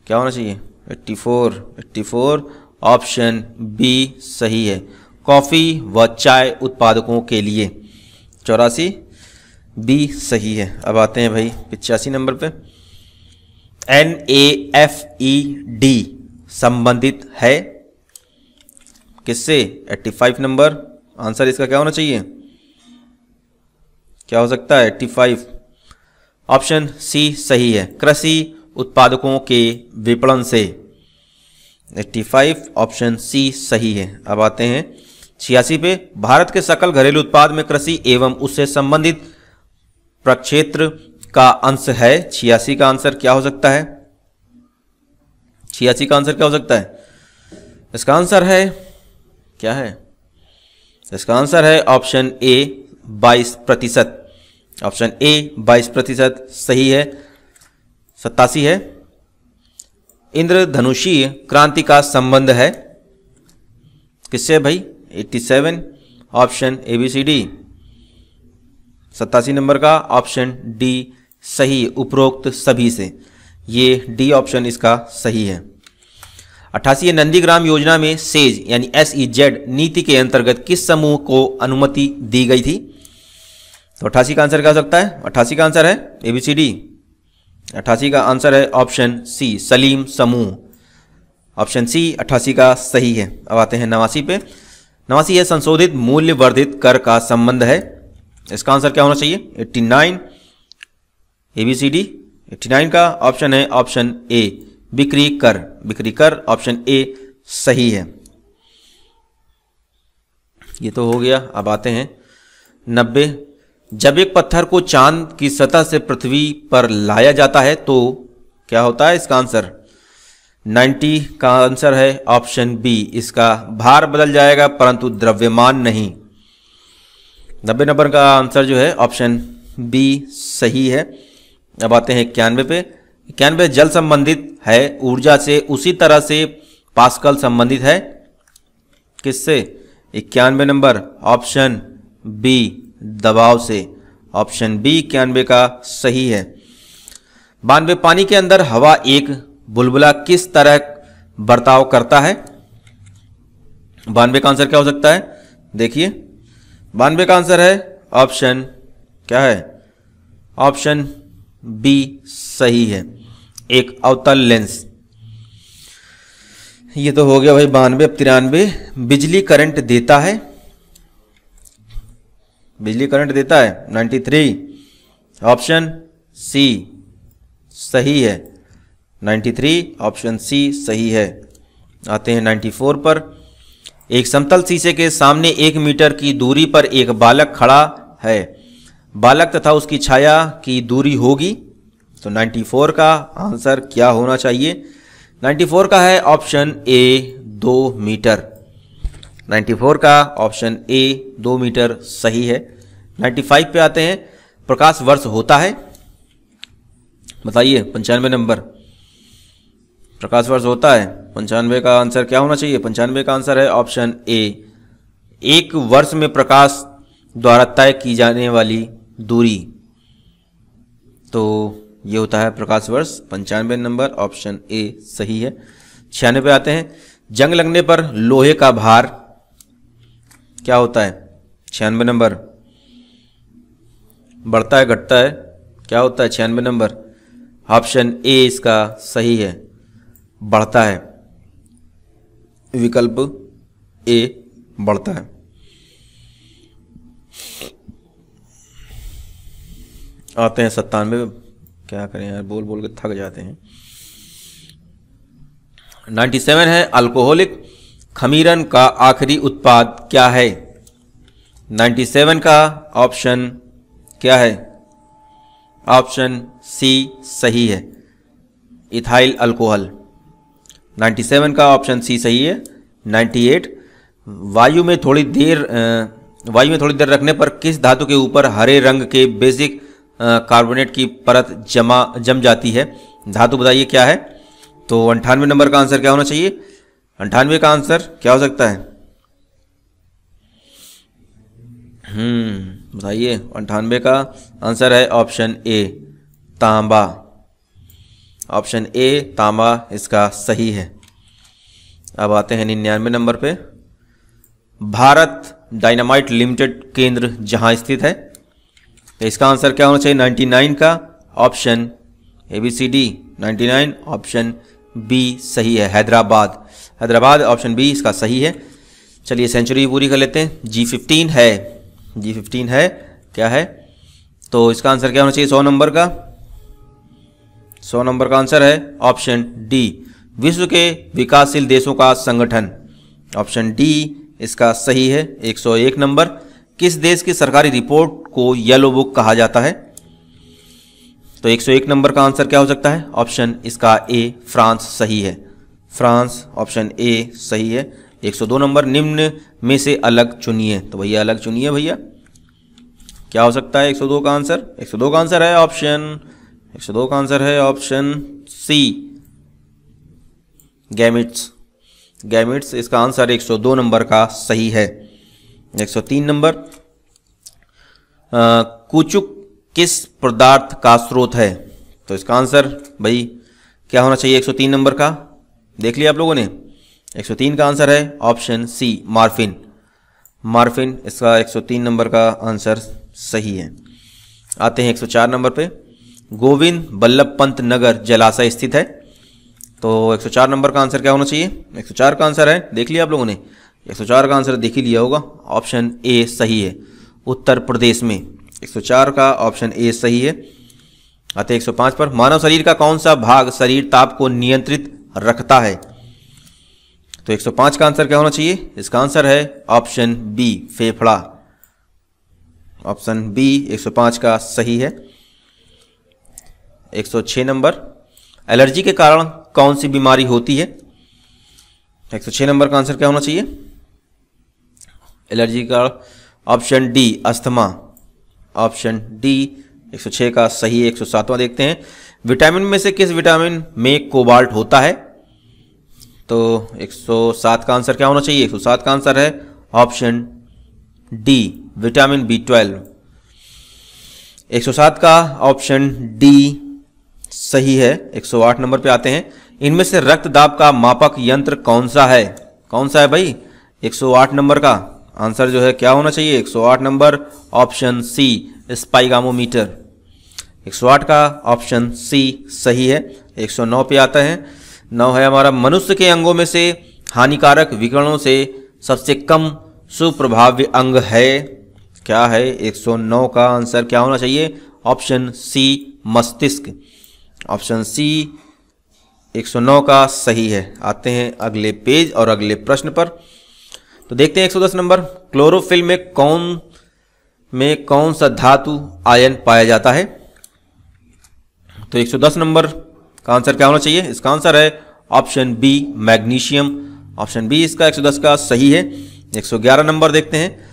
क्या होना चाहिए? 84 ऑप्शन बी सही है, कॉफ़ी व चाय उत्पादकों के लिए। 84 बी सही है। अब आते हैं भाई 85 नंबर पे। NAFED संबंधित है किससे? 85 नंबर। आंसर इसका क्या होना चाहिए? क्या हो सकता है? 85 ऑप्शन सी सही है, कृषि उत्पादकों के विपणन से। 85 ऑप्शन सी सही है। अब आते हैं 86 पे। भारत के सकल घरेलू उत्पाद में कृषि एवं उससे संबंधित प्रक्षेत्र का अंश है। 86 का आंसर क्या हो सकता है? 86 का आंसर क्या हो सकता है? इसका आंसर है क्या है? इसका आंसर है ऑप्शन ए 22%। ऑप्शन ए 22% सही है। 87 है। इंद्रधनुषीय क्रांति का संबंध है किससे भाई? 87 ऑप्शन ABCD। 87 नंबर का ऑप्शन डी सही, उपरोक्त सभी से। ये डी ऑप्शन इसका सही है। 88 नंदीग्राम योजना में सेज यानी SEZ नीति के अंतर्गत किस समूह को अनुमति दी गई थी? तो 88 का आंसर क्या हो सकता है? 88 का आंसर है ABCD। 88 का आंसर है ऑप्शन सी सलीम समूह। ऑप्शन सी 88 का सही है। अब आते हैं 89 पे। 89 है संशोधित मूल्य वर्धित कर का संबंध है। इसका आंसर क्या होना चाहिए? 89 ABCD। 89 का ऑप्शन है ऑप्शन ए बिक्री कर। बिक्री कर ऑप्शन ए सही है। ये तो हो गया। अब आते हैं 90। जब एक पत्थर को चांद की सतह से पृथ्वी पर लाया जाता है तो क्या होता है? इसका आंसर 90 का आंसर है ऑप्शन बी, इसका भार बदल जाएगा परंतु द्रव्यमान नहीं। 90 नंबर का आंसर जो है ऑप्शन बी सही है। अब आते हैं 91 पे। 91 जल संबंधित है, ऊर्जा से उसी तरह से पास्कल संबंधित है किससे? 91 नंबर ऑप्शन बी दबाव से। ऑप्शन बी 91 का सही है। 92 पानी के अंदर हवा एक बुलबुला किस तरह बर्ताव करता है? 92 का आंसर क्या हो सकता है? देखिए 92 का आंसर है ऑप्शन क्या है? ऑप्शन बी सही है, एक अवतल लेंस। ये तो हो गया भाई 92। अब 93 बिजली करंट देता है। बिजली करंट देता है 93 ऑप्शन सी सही है। 93 ऑप्शन सी सही है। आते हैं 94 पर। एक समतल शीशे के सामने 1 मीटर की दूरी पर एक बालक खड़ा है। बालक तथा उसकी छाया की दूरी होगी। तो 94 का आंसर क्या होना चाहिए? 94 का है ऑप्शन ए 2 मीटर। 94 का ऑप्शन ए 2 मीटर सही है। 95 पे आते हैं। प्रकाश वर्ष होता है, बताइए 95 नंबर। प्रकाश वर्ष होता है 95 का आंसर क्या होना चाहिए? 95 का आंसर है ऑप्शन ए, एक वर्ष में प्रकाश द्वारा तय की जाने वाली दूरी, तो ये होता है प्रकाश वर्ष। 95 नंबर ऑप्शन ए सही है। 96 पे आते हैं, जंग लगने पर लोहे का भार क्या होता है? 96 नंबर, बढ़ता है घटता है, क्या होता है? 96 नंबर ऑप्शन ए इसका सही है, बढ़ता है, विकल्प ए बढ़ता है। आते हैं 97, क्या करें यार, बोल बोल के थक जाते हैं। 97 है, अल्कोहलिक खमीरन का आखिरी उत्पाद क्या है? 97 का ऑप्शन क्या है? ऑप्शन सी सही है, इथाइल अल्कोहल। 97 का ऑप्शन सी सही है। 98, वायु में थोड़ी देर रखने पर किस धातु के ऊपर हरे रंग के बेसिक कार्बोनेट की परत जम जाती है? धातु बताइए क्या है? तो 98 नंबर का आंसर क्या होना चाहिए? 98 का आंसर क्या हो सकता है? बताइए। 98 का आंसर है ऑप्शन ए, तांबा। ऑप्शन ए तांबा इसका सही है। अब आते हैं 99 नंबर पे, भारत डायनामाइट लिमिटेड केंद्र जहां स्थित है, तो इसका आंसर क्या होना चाहिए? 99 का ऑप्शन ABCD 99 ऑप्शन बी सही है, हैदराबाद। हैदराबाद ऑप्शन बी इसका सही है। चलिए सेंचुरी पूरी कर लेते हैं। G15 है, G15 है, क्या है? तो इसका आंसर क्या होना चाहिए 100 नंबर का? 100 नंबर का आंसर है ऑप्शन डी, विश्व के विकासशील देशों का संगठन। ऑप्शन डी इसका सही है। 101 नंबर, किस देश की सरकारी रिपोर्ट को येलो बुक कहा जाता है? तो 101 नंबर का आंसर क्या हो सकता है? ऑप्शन इसका ए, फ्रांस सही है। फ्रांस ऑप्शन ए सही है। 102 नंबर, निम्न में से अलग चुनिए, तो भैया अलग चुनिए भैया, क्या हो सकता है 102 का आंसर? 102 का आंसर है ऑप्शन सी, गैमिट्स। गैमिट्स इसका आंसर 102 नंबर का सही है। 103 नंबर, कुचुक किस पदार्थ का स्रोत है? तो इसका आंसर भाई क्या होना चाहिए 103 नंबर का? देख लिया आप लोगों ने? 103 का आंसर है ऑप्शन सी, मार्फिन। मार्फिन इसका 103 नंबर का आंसर सही है। आते हैं 104 नंबर पे, गोविंद बल्लभ पंत नगर जलाशय स्थित है, तो 104 नंबर का आंसर क्या होना चाहिए? 104 का आंसर है, देख लिया आप लोगों ने? 104 का आंसर देख ही लिया होगा, ऑप्शन ए सही है, उत्तर प्रदेश में। 104 का ऑप्शन ए सही है। आते 105 पर, मानव शरीर का कौन सा भाग शरीर ताप को नियंत्रित रखता है? तो 105 का आंसर क्या होना चाहिए? इसका आंसर है ऑप्शन बी, फेफड़ा। ऑप्शन बी 105 का सही है। 106 नंबर, एलर्जी के कारण कौन सी बीमारी होती है? 106 नंबर का आंसर क्या होना चाहिए? एलर्जी का option D, asthma. Option D 106 का सही है। 107वां देखते हैं, विटामिन में से किस विटामिन में कोबाल्ट होता है? तो 107 का आंसर क्या होना चाहिए? 107 का आंसर है ऑप्शन डी, विटामिन B12। 107 का ऑप्शन डी सही है। 108 नंबर पे आते हैं, इनमें से रक्त दाब का मापक यंत्र कौन सा है? कौन सा है भाई? 108 नंबर का आंसर जो है क्या होना चाहिए? 108 नंबर ऑप्शन सी, स्पाइगामोमीटर। 108 का ऑप्शन सी सही है। 109 पे आता है, 9 है हमारा, मनुष्य के अंगों में से हानिकारक विकिरणों से सबसे कम सुप्रभाव्य अंग है, क्या है? 109 का आंसर क्या होना चाहिए? ऑप्शन सी, मस्तिष्क। ऑप्शन सी 109 का सही है। आते हैं अगले पेज और अगले प्रश्न पर, तो देखते हैं 110 नंबर, क्लोरोफिल में कौन सा धातु आयन पाया जाता है? तो 110 नंबर का आंसर क्या होना चाहिए? इसका आंसर है option B, magnesium. Option B इसका 110 का सही है। 111 नंबर देखते हैं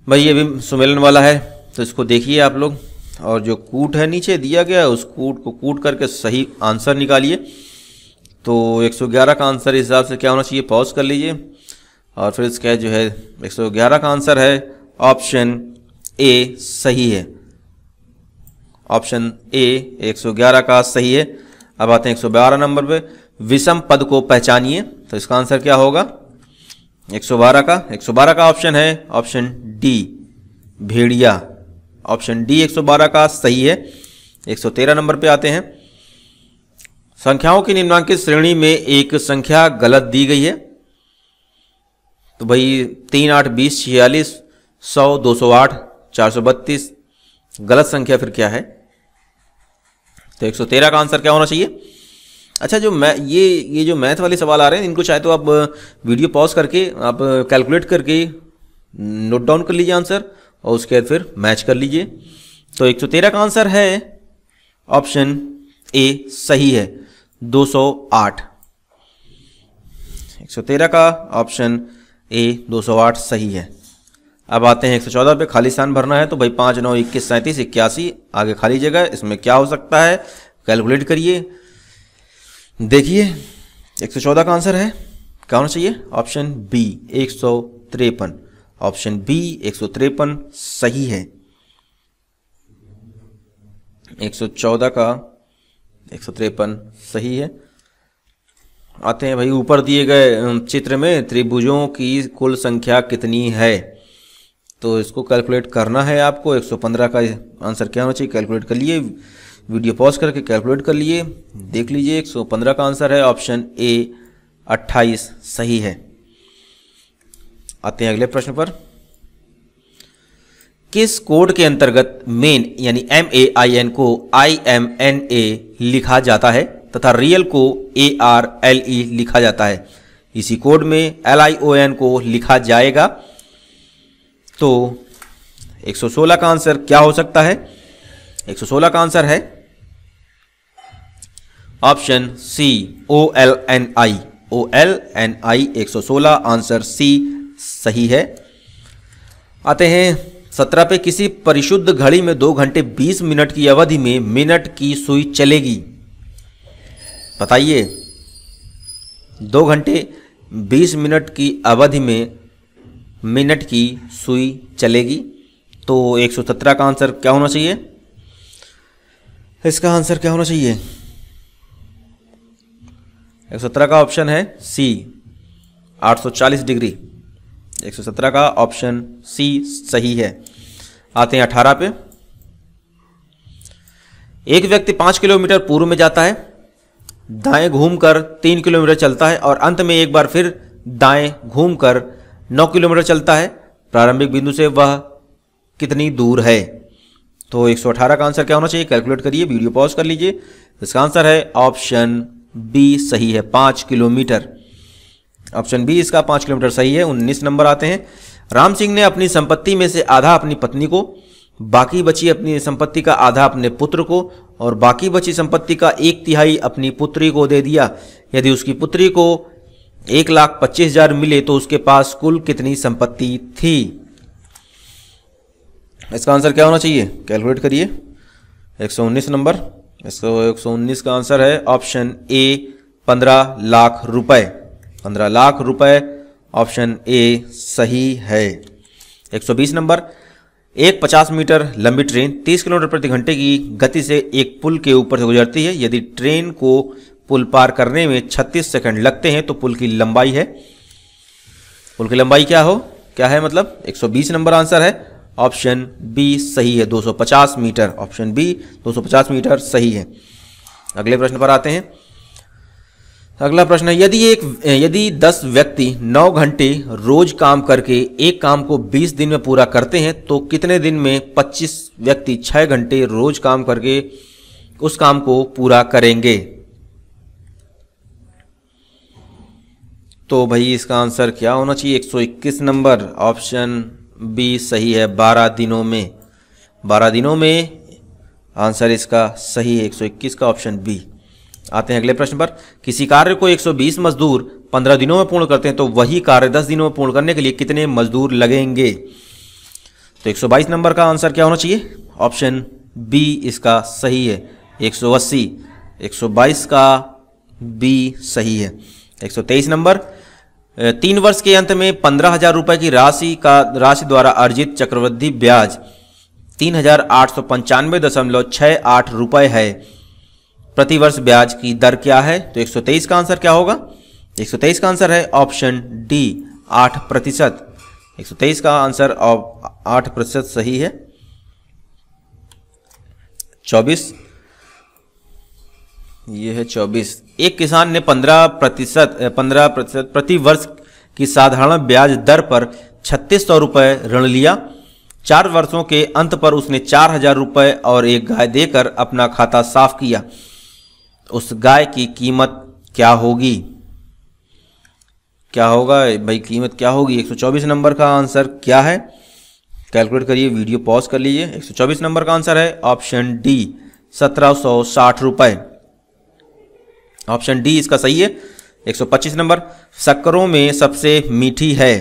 भाई, ये भी सुमेलन वाला है, तो इसको देखिए आप लोग, और जो कूट है नीचे दिया गया है उस कूट को कूट करके सही आंसर निकालिए। तो 111 का आंसर इस हिसाब से क्या होना चाहिए, पॉज कर लीजिए और फिर इसका जो है 111 का आंसर है ऑप्शन ए सही है। ऑप्शन ए 111 का सही है। अब आते हैं 112 नंबर पे, विषम पद को पहचानिए। तो इसका आंसर क्या होगा 112 का ऑप्शन है ऑप्शन डी भेड़िया। ऑप्शन डी 112 का सही है। 113 नंबर पे आते हैं, संख्याओं की निम्नलिखित श्रेणी में एक संख्या गलत दी गई है। तो भाई 3, 8, 20, 46, 100, 208, 432 गलत संख्या फिर क्या है। तो 113 का आंसर क्या होना चाहिए। अच्छा, जो ये जो मैथ वाले सवाल आ रहे हैं इनको चाहे तो आप वीडियो पॉज करके आप कैलकुलेट करके नोट डाउन कर लीजिए आंसर और उसके बाद फिर मैच कर लीजिए। तो 113 का आंसर है ऑप्शन ए सही है 208। 113 का ऑप्शन ए 208 सही है। अब आते हैं 114 पे, खाली स्थान भरना है। तो भाई 5, 9, 21, 37, 81 आगे खाली जगह, इसमें क्या हो सकता है कैलकुलेट करिए। देखिए 114 का आंसर है क्या होना चाहिए, ऑप्शन बी 153। ऑप्शन बी 153 सही है। 114 का 153 सही है। आते हैं भाई ऊपर दिए गए चित्र में त्रिभुजों की कुल संख्या कितनी है। तो इसको कैलकुलेट करना है आपको। 115 का आंसर क्या होना चाहिए कैलकुलेट कर लिए, वीडियो पॉज करके कैलकुलेट कर लिए, देख लीजिए। 115 का आंसर है ऑप्शन ए 28 सही है। आते हैं अगले प्रश्न पर, किस कोड के अंतर्गत मेन यानी MAIN को IMNA लिखा जाता है तथा रियल को ARLE लिखा जाता है। इसी कोड में LION को लिखा जाएगा। तो 116 का आंसर क्या हो सकता है। 116 का आंसर है option C OLNI। 116 answer C सही है। आते हैं 17 पे, किसी परिशुद्ध घड़ी में 2 घंटे 20 मिनट की अवधि में मिनट की सुई चलेगी। बताइए 2 घंटे 20 मिनट की अवधि में मिनट की सुई चलेगी। तो 117 का आंसर क्या होना चाहिए, इसका आंसर क्या होना चाहिए। 117 का ऑप्शन है सी 840 डिग्री। 117 का ऑप्शन सी सही है। आते हैं 18 पे, एक व्यक्ति 5 किलोमीटर पूर्व में जाता है, दाएं घूमकर 3 किलोमीटर चलता है और अंत में एक बार फिर दाएं घूमकर 9 किलोमीटर चलता है। प्रारंभिक बिंदु से वह कितनी दूर है। तो 118 का आंसर क्या होना चाहिए कैलकुलेट करिए, वीडियो पॉज कर लीजिए। इसका आंसर है ऑप्शन बी सही है 5 किलोमीटर। ऑप्शन बी इसका 5 किलोमीटर सही है। 19 नंबर आते हैं, राम सिंह ने अपनी संपत्ति में से आधा अपनी पत्नी को, बाकी बची अपनी संपत्ति का आधा अपने पुत्र को और बाकी बची संपत्ति का 1/3 अपनी पुत्री को दे दिया। यदि उसकी पुत्री को 1,25,000 मिले तो उसके पास कुल कितनी संपत्ति थी। इसका आंसर क्या होना चाहिए कैलकुलेट करिए। 119 नंबर, इसका 119 का आंसर है ऑप्शन ए 15 लाख रुपए। 15 लाख रुपए ऑप्शन ए सही है। 120 नंबर, एक 50 मीटर लंबी ट्रेन 30 किलोमीटर प्रति घंटे की गति से एक पुल के ऊपर से गुजरती है। यदि ट्रेन को पुल पार करने में 36 सेकंड लगते हैं तो पुल की लंबाई है, पुल की लंबाई क्या है मतलब 120 नंबर आंसर है ऑप्शन बी सही है 250 मीटर। ऑप्शन बी 250 मीटर सही है। अगले प्रश्न पर आते हैं। अगला प्रश्न है, यदि 10 व्यक्ति 9 घंटे रोज काम करके एक काम को 20 दिन में पूरा करते हैं तो कितने दिन में 25 व्यक्ति 6 घंटे रोज काम करके उस काम को पूरा करेंगे। तो भाई इसका आंसर क्या होना चाहिए 121 नंबर। ऑप्शन बी सही है 12 दिनों में। 12 दिनों में आंसर इसका सही है 121 का ऑप्शन बी। आते हैं अगले प्रश्न पर, किसी कार्य को 120 मजदूर 15 दिनों में पूर्ण करते हैं तो वही कार्य 10 दिनों में पूर्ण करने के लिए कितने मजदूर लगेंगे। तो 122 नंबर का आंसर क्या होना चाहिए, ऑप्शन बी इसका सही है 180। 122 का बी सही है। 123 नंबर, 3 वर्ष के अंत में 15,000 रुपये की राशि द्वारा अर्जित चक्रवृद्धि ब्याज 3,895.68 रुपये है। प्रति वर्ष ब्याज की दर क्या है? तो 123 का आंसर क्या होगा? 123 का आंसर है ऑप्शन डी 8%। 123 का आंसर 8% सही है। 24, ये है 24। एक किसान ने 15% प्रति वर्ष की साधारण ब्याज दर पर 3600 रुपये ऋण लिया। 4 वर्षों के अंत पर उसने 4,000 रुपये और एक गाय देकर अपना खाता साफ किया। उस गाय की कीमत क्या होगी? क्या होगा भाई, कीमत क्या होगी? 124 नंबर का आंसर क्या है? कैलकुलेट करिए, वीडियो पॉज कर लीजिए। 124 नंबर का आंसर है ऑप्शन डी 1760 रुपये। ऑप्शन डी इसका सही है। 125 नंबर, शक्करों में सबसे मीठी है,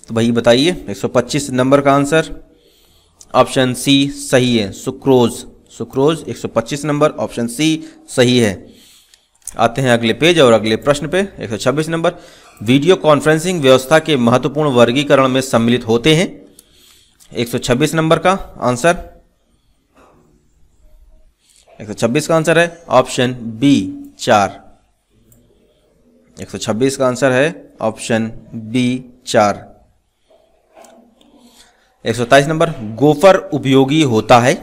तो भाई बताइए। 125 नंबर का आंसर ऑप्शन सी सही है, सुक्रोज। 125 नंबर ऑप्शन सी सही है। आते हैं अगले पेज और अगले प्रश्न पे। 126 नंबर, वीडियो कॉन्फ्रेंसिंग व्यवस्था के महत्वपूर्ण वर्गीकरण में सम्मिलित होते हैं। 126 नंबर का आंसर 126 का आंसर है ऑप्शन बी 4। 126 का आंसर है ऑप्शन बी 4। 127 नंबर, गोफर उपयोगी होता है।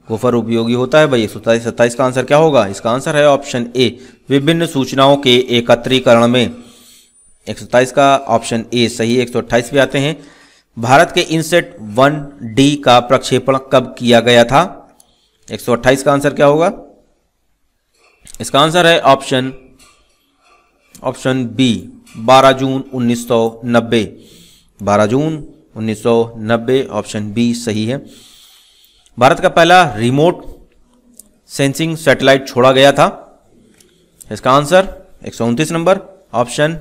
गोफर उपयोगी होता है भाई। 127 का आंसर क्या होगा? इसका आंसर है ऑप्शन ए विभिन्न सूचनाओं के एकत्रीकरण में। 127 का ऑप्शन ए सही है। 128 पे आते हैं, भारत के इनसेट 1D का प्रक्षेपण कब किया गया था? 128 का आंसर क्या होगा? इसका आंसर है ऑप्शन बी 12 जून 1990। 12 जून 1990 ऑप्शन बी सही है। भारत का पहला रिमोट सेंसिंग सैटेलाइट छोड़ा गया था। इसका आंसर 129 नंबर ऑप्शन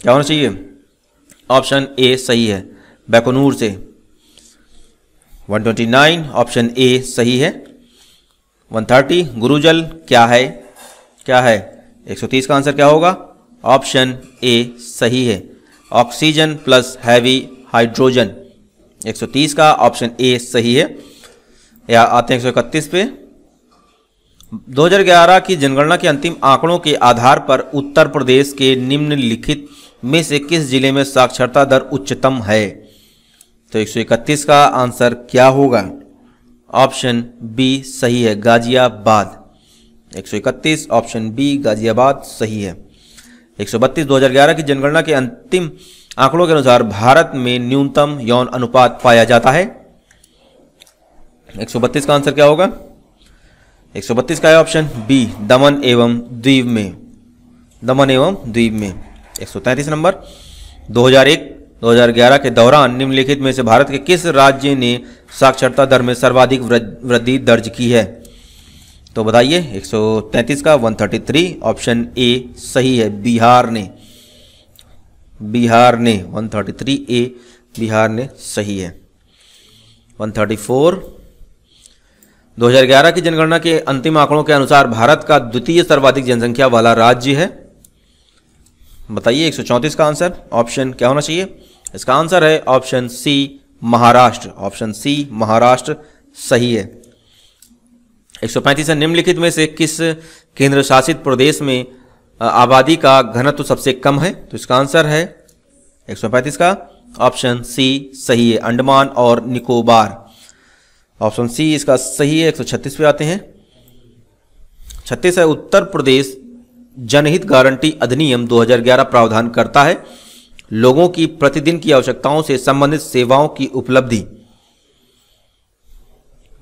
क्या होना चाहिए? ऑप्शन ए सही है, बैकोनूर से। 129 ऑप्शन ए सही है। 130, गुरुजल क्या है? 130 का आंसर क्या होगा? ऑप्शन ए सही है, ऑक्सीजन प्लस हैवी हाइड्रोजन। 130 का ऑप्शन ए सही है। या आते हैं 131 पे, 2011 की जनगणना के अंतिम आंकड़ों के आधार पर उत्तर प्रदेश के निम्नलिखित में से किस जिले में साक्षरता दर उच्चतम है? तो 131 का आंसर क्या होगा? ऑप्शन बी सही है, गाजियाबाद। 131 ऑप्शन बी गाजियाबाद सही है। 132, 2011 की जनगणना के अंतिम आंकड़ों के अनुसार भारत में न्यूनतम यौन अनुपात पाया जाता है। 132 का आंसर क्या होगा? 132 का है ऑप्शन बी दमन एवं द्वीप में। 133 नंबर, 2001-2011 के दौरान निम्नलिखित में से भारत के किस राज्य ने साक्षरता दर में सर्वाधिक वृद्धि दर्ज की है? तो बताइए। 133 का 133 ऑप्शन ए सही है, बिहार ने। 133 ए बिहार ने सही है। 134, 2011 की जनगणना के अंतिम आंकड़ों के अनुसार भारत का द्वितीय सर्वाधिक जनसंख्या वाला राज्य है। बताइए। 134 का आंसर ऑप्शन क्या होना चाहिए? इसका आंसर है option C Maharashtra. Option C Maharashtra सही है। 135 है, निम्नलिखित में से किस केंद्र शासित प्रदेश में आबादी का घनत्व सबसे कम है? तो इसका आंसर है 135 का ऑप्शन सी सही है, अंडमान और निकोबार। ऑप्शन सी इसका सही है। 136 पे आते हैं। 36 है, उत्तर प्रदेश जनहित गारंटी अधिनियम 2011 प्रावधान करता है लोगों की प्रतिदिन की आवश्यकताओं से संबंधित सेवाओं की उपलब्धि।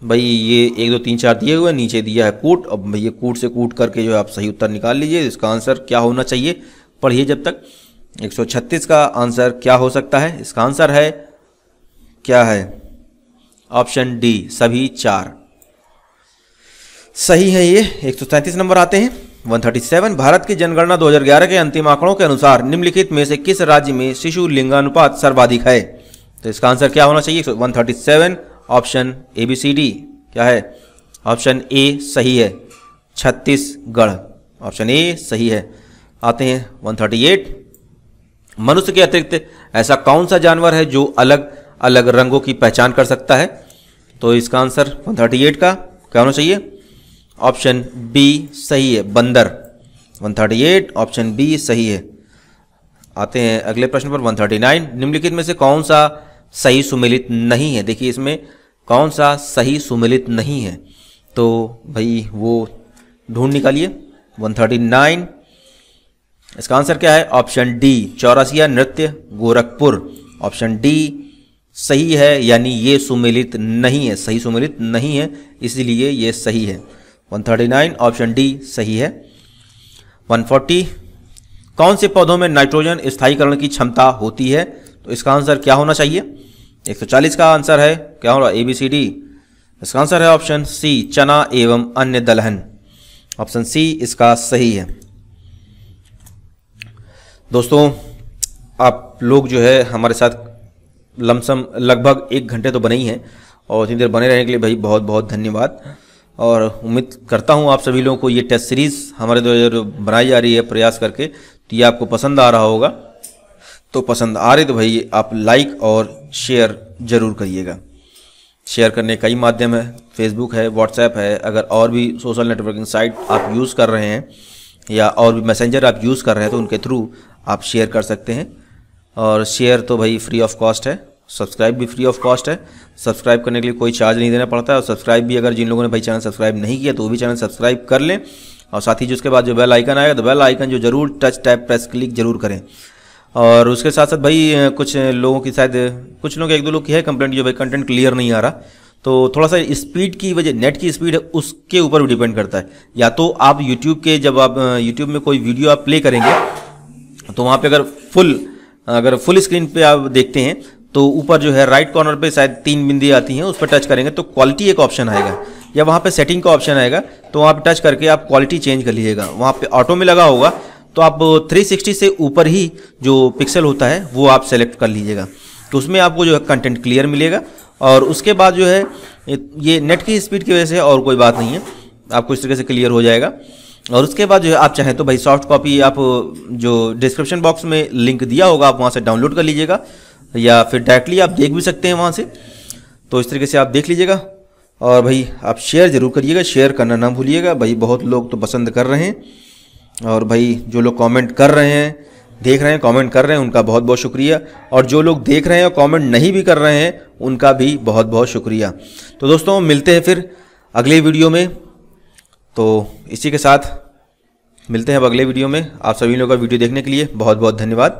भाई ये 1 2 3 4 दिए हुए, नीचे दिया है कूट। अब ये कूट से कूट करके जो है आप सही उत्तर निकाल लीजिए। इसका आंसर क्या होना चाहिए पढ़िए जब तक। 136 का आंसर क्या हो सकता है? इसका आंसर है क्या है? ऑप्शन डी सभी 4 सही है ये। 137 नंबर आते हैं। 137, भारत की जनगणना 2011 के अंतिम आंकड़ों के अनुसार निम्नलिखित में से किस राज्य में शिशु लिंगानुपात सर्वाधिक है? तो इसका आंसर क्या होना चाहिए? 137 option A B C D क्या है? ऑप्शन ए सही है, छत्तीसगढ़। ऑप्शन ए सही है। आते हैं 138। मनुष्य के अतिरिक्त ऐसा कौन सा जानवर है जो अलग अलग रंगों की पहचान कर सकता है? तो इसका आंसर 138 का क्या होना चाहिए? ऑप्शन बी सही है, बंदर। 138 ऑप्शन बी सही है। आते हैं अगले प्रश्न पर 139। निम्नलिखित में से कौन सा सही सुमेलित नहीं है? देखिए इसमें कौन सा सही सुमेलित नहीं है, तो भाई वो ढूंढ निकालिए। 139 इसका आंसर क्या है? ऑप्शन डी, चौरसिया नृत्य गोरखपुर। ऑप्शन डी सही है, यानी ये सुमेलित नहीं है, सही सुमेलित नहीं है, इसीलिए ये सही है। 139 ऑप्शन डी सही है। 140 कौन से पौधों में नाइट्रोजन स्थायीकरण की क्षमता होती है? तो इसका आंसर क्या होना चाहिए? 140 का आंसर है क्या होगा? ABCD। इसका आंसर है ऑप्शन सी, चना एवं अन्य दलहन। ऑप्शन सी इसका सही है। दोस्तों आप लोग जो है हमारे साथ लमसम लगभग 1 घंटे तो बने ही हैं, और इतनी देर बने रहने के लिए भाई बहुत बहुत धन्यवाद। और उम्मीद करता हूँ आप सभी लोगों को ये टेस्ट सीरीज़ हमारे द्वारा बनाई जा रही है प्रयास करके, तो ये आपको पसंद आ रहा होगा। तो पसंद आ रही तो भाई आप लाइक और शेयर ज़रूर करिएगा। शेयर करने कई माध्यम है, फेसबुक है, व्हाट्सएप है। अगर और भी सोशल नेटवर्किंग साइट आप यूज़ कर रहे हैं या और भी मैसेंजर आप यूज़ कर रहे हैं तो उनके थ्रू आप शेयर कर सकते हैं। और शेयर तो भाई फ्री ऑफ कॉस्ट है, सब्सक्राइब भी फ्री ऑफ कॉस्ट है। सब्सक्राइब करने के लिए कोई चार्ज नहीं देना पड़ता है। और सब्सक्राइब भी अगर जिन लोगों ने भाई चैनल सब्सक्राइब नहीं किया तो वो भी चैनल सब्सक्राइब कर लें। और साथ ही जो उसके बाद जो बेल आइकन आएगा तो बेल आइकन जो जरूर टच टैप प्रेस क्लिक जरूर करें। और उसके साथ साथ भाई कुछ लोगों की शायद कुछ लोग 1-2 लोग की है कंप्लेंट जो भाई कंटेंट क्लियर नहीं आ रहा, तो थोड़ा सा स्पीड की वजह, नेट की स्पीड है उसके ऊपर भी डिपेंड करता है। या तो आप यूट्यूब के जब आप यूट्यूब में कोई वीडियो आप प्ले करेंगे तो वहाँ पे अगर फुल स्क्रीन पे आप देखते हैं तो ऊपर जो है राइट कॉर्नर पे शायद 3 बिंदी आती हैं, उस पर टच करेंगे तो क्वालिटी एक ऑप्शन आएगा, या वहाँ पे सेटिंग का ऑप्शन आएगा, तो वहाँ पे टच करके आप क्वालिटी चेंज कर लीजिएगा। वहाँ पे ऑटो में लगा होगा तो आप 360 से ऊपर ही जो पिक्सल होता है वो आप सेलेक्ट कर लीजिएगा, तो उसमें आपको जो है कंटेंट क्लियर मिलेगा। और उसके बाद जो है ये नेट की स्पीड की वजह से और कोई बात नहीं है, आपको इस तरीके से क्लियर हो जाएगा। और उसके बाद जो है आप चाहें तो भाई सॉफ्ट कॉपी आप जो डिस्क्रिप्शन बॉक्स में लिंक दिया होगा आप वहाँ से डाउनलोड कर लीजिएगा, या फिर डायरेक्टली आप देख भी सकते हैं वहाँ से। तो इस तरीके से आप देख लीजिएगा। और भाई आप शेयर ज़रूर करिएगा, शेयर करना ना भूलिएगा भाई। बहुत लोग तो पसंद कर रहे हैं, और भाई जो लोग कमेंट कर रहे हैं, देख रहे हैं, कमेंट कर रहे हैं, उनका बहुत बहुत शुक्रिया। और जो लोग देख रहे हैं और कमेंट नहीं भी कर रहे हैं उनका भी बहुत बहुत शुक्रिया। तो दोस्तों मिलते हैं फिर अगले वीडियो में। तो इसी के साथ मिलते हैं अब अगले वीडियो में। आप सभी लोगों का वीडियो देखने के लिए बहुत बहुत धन्यवाद।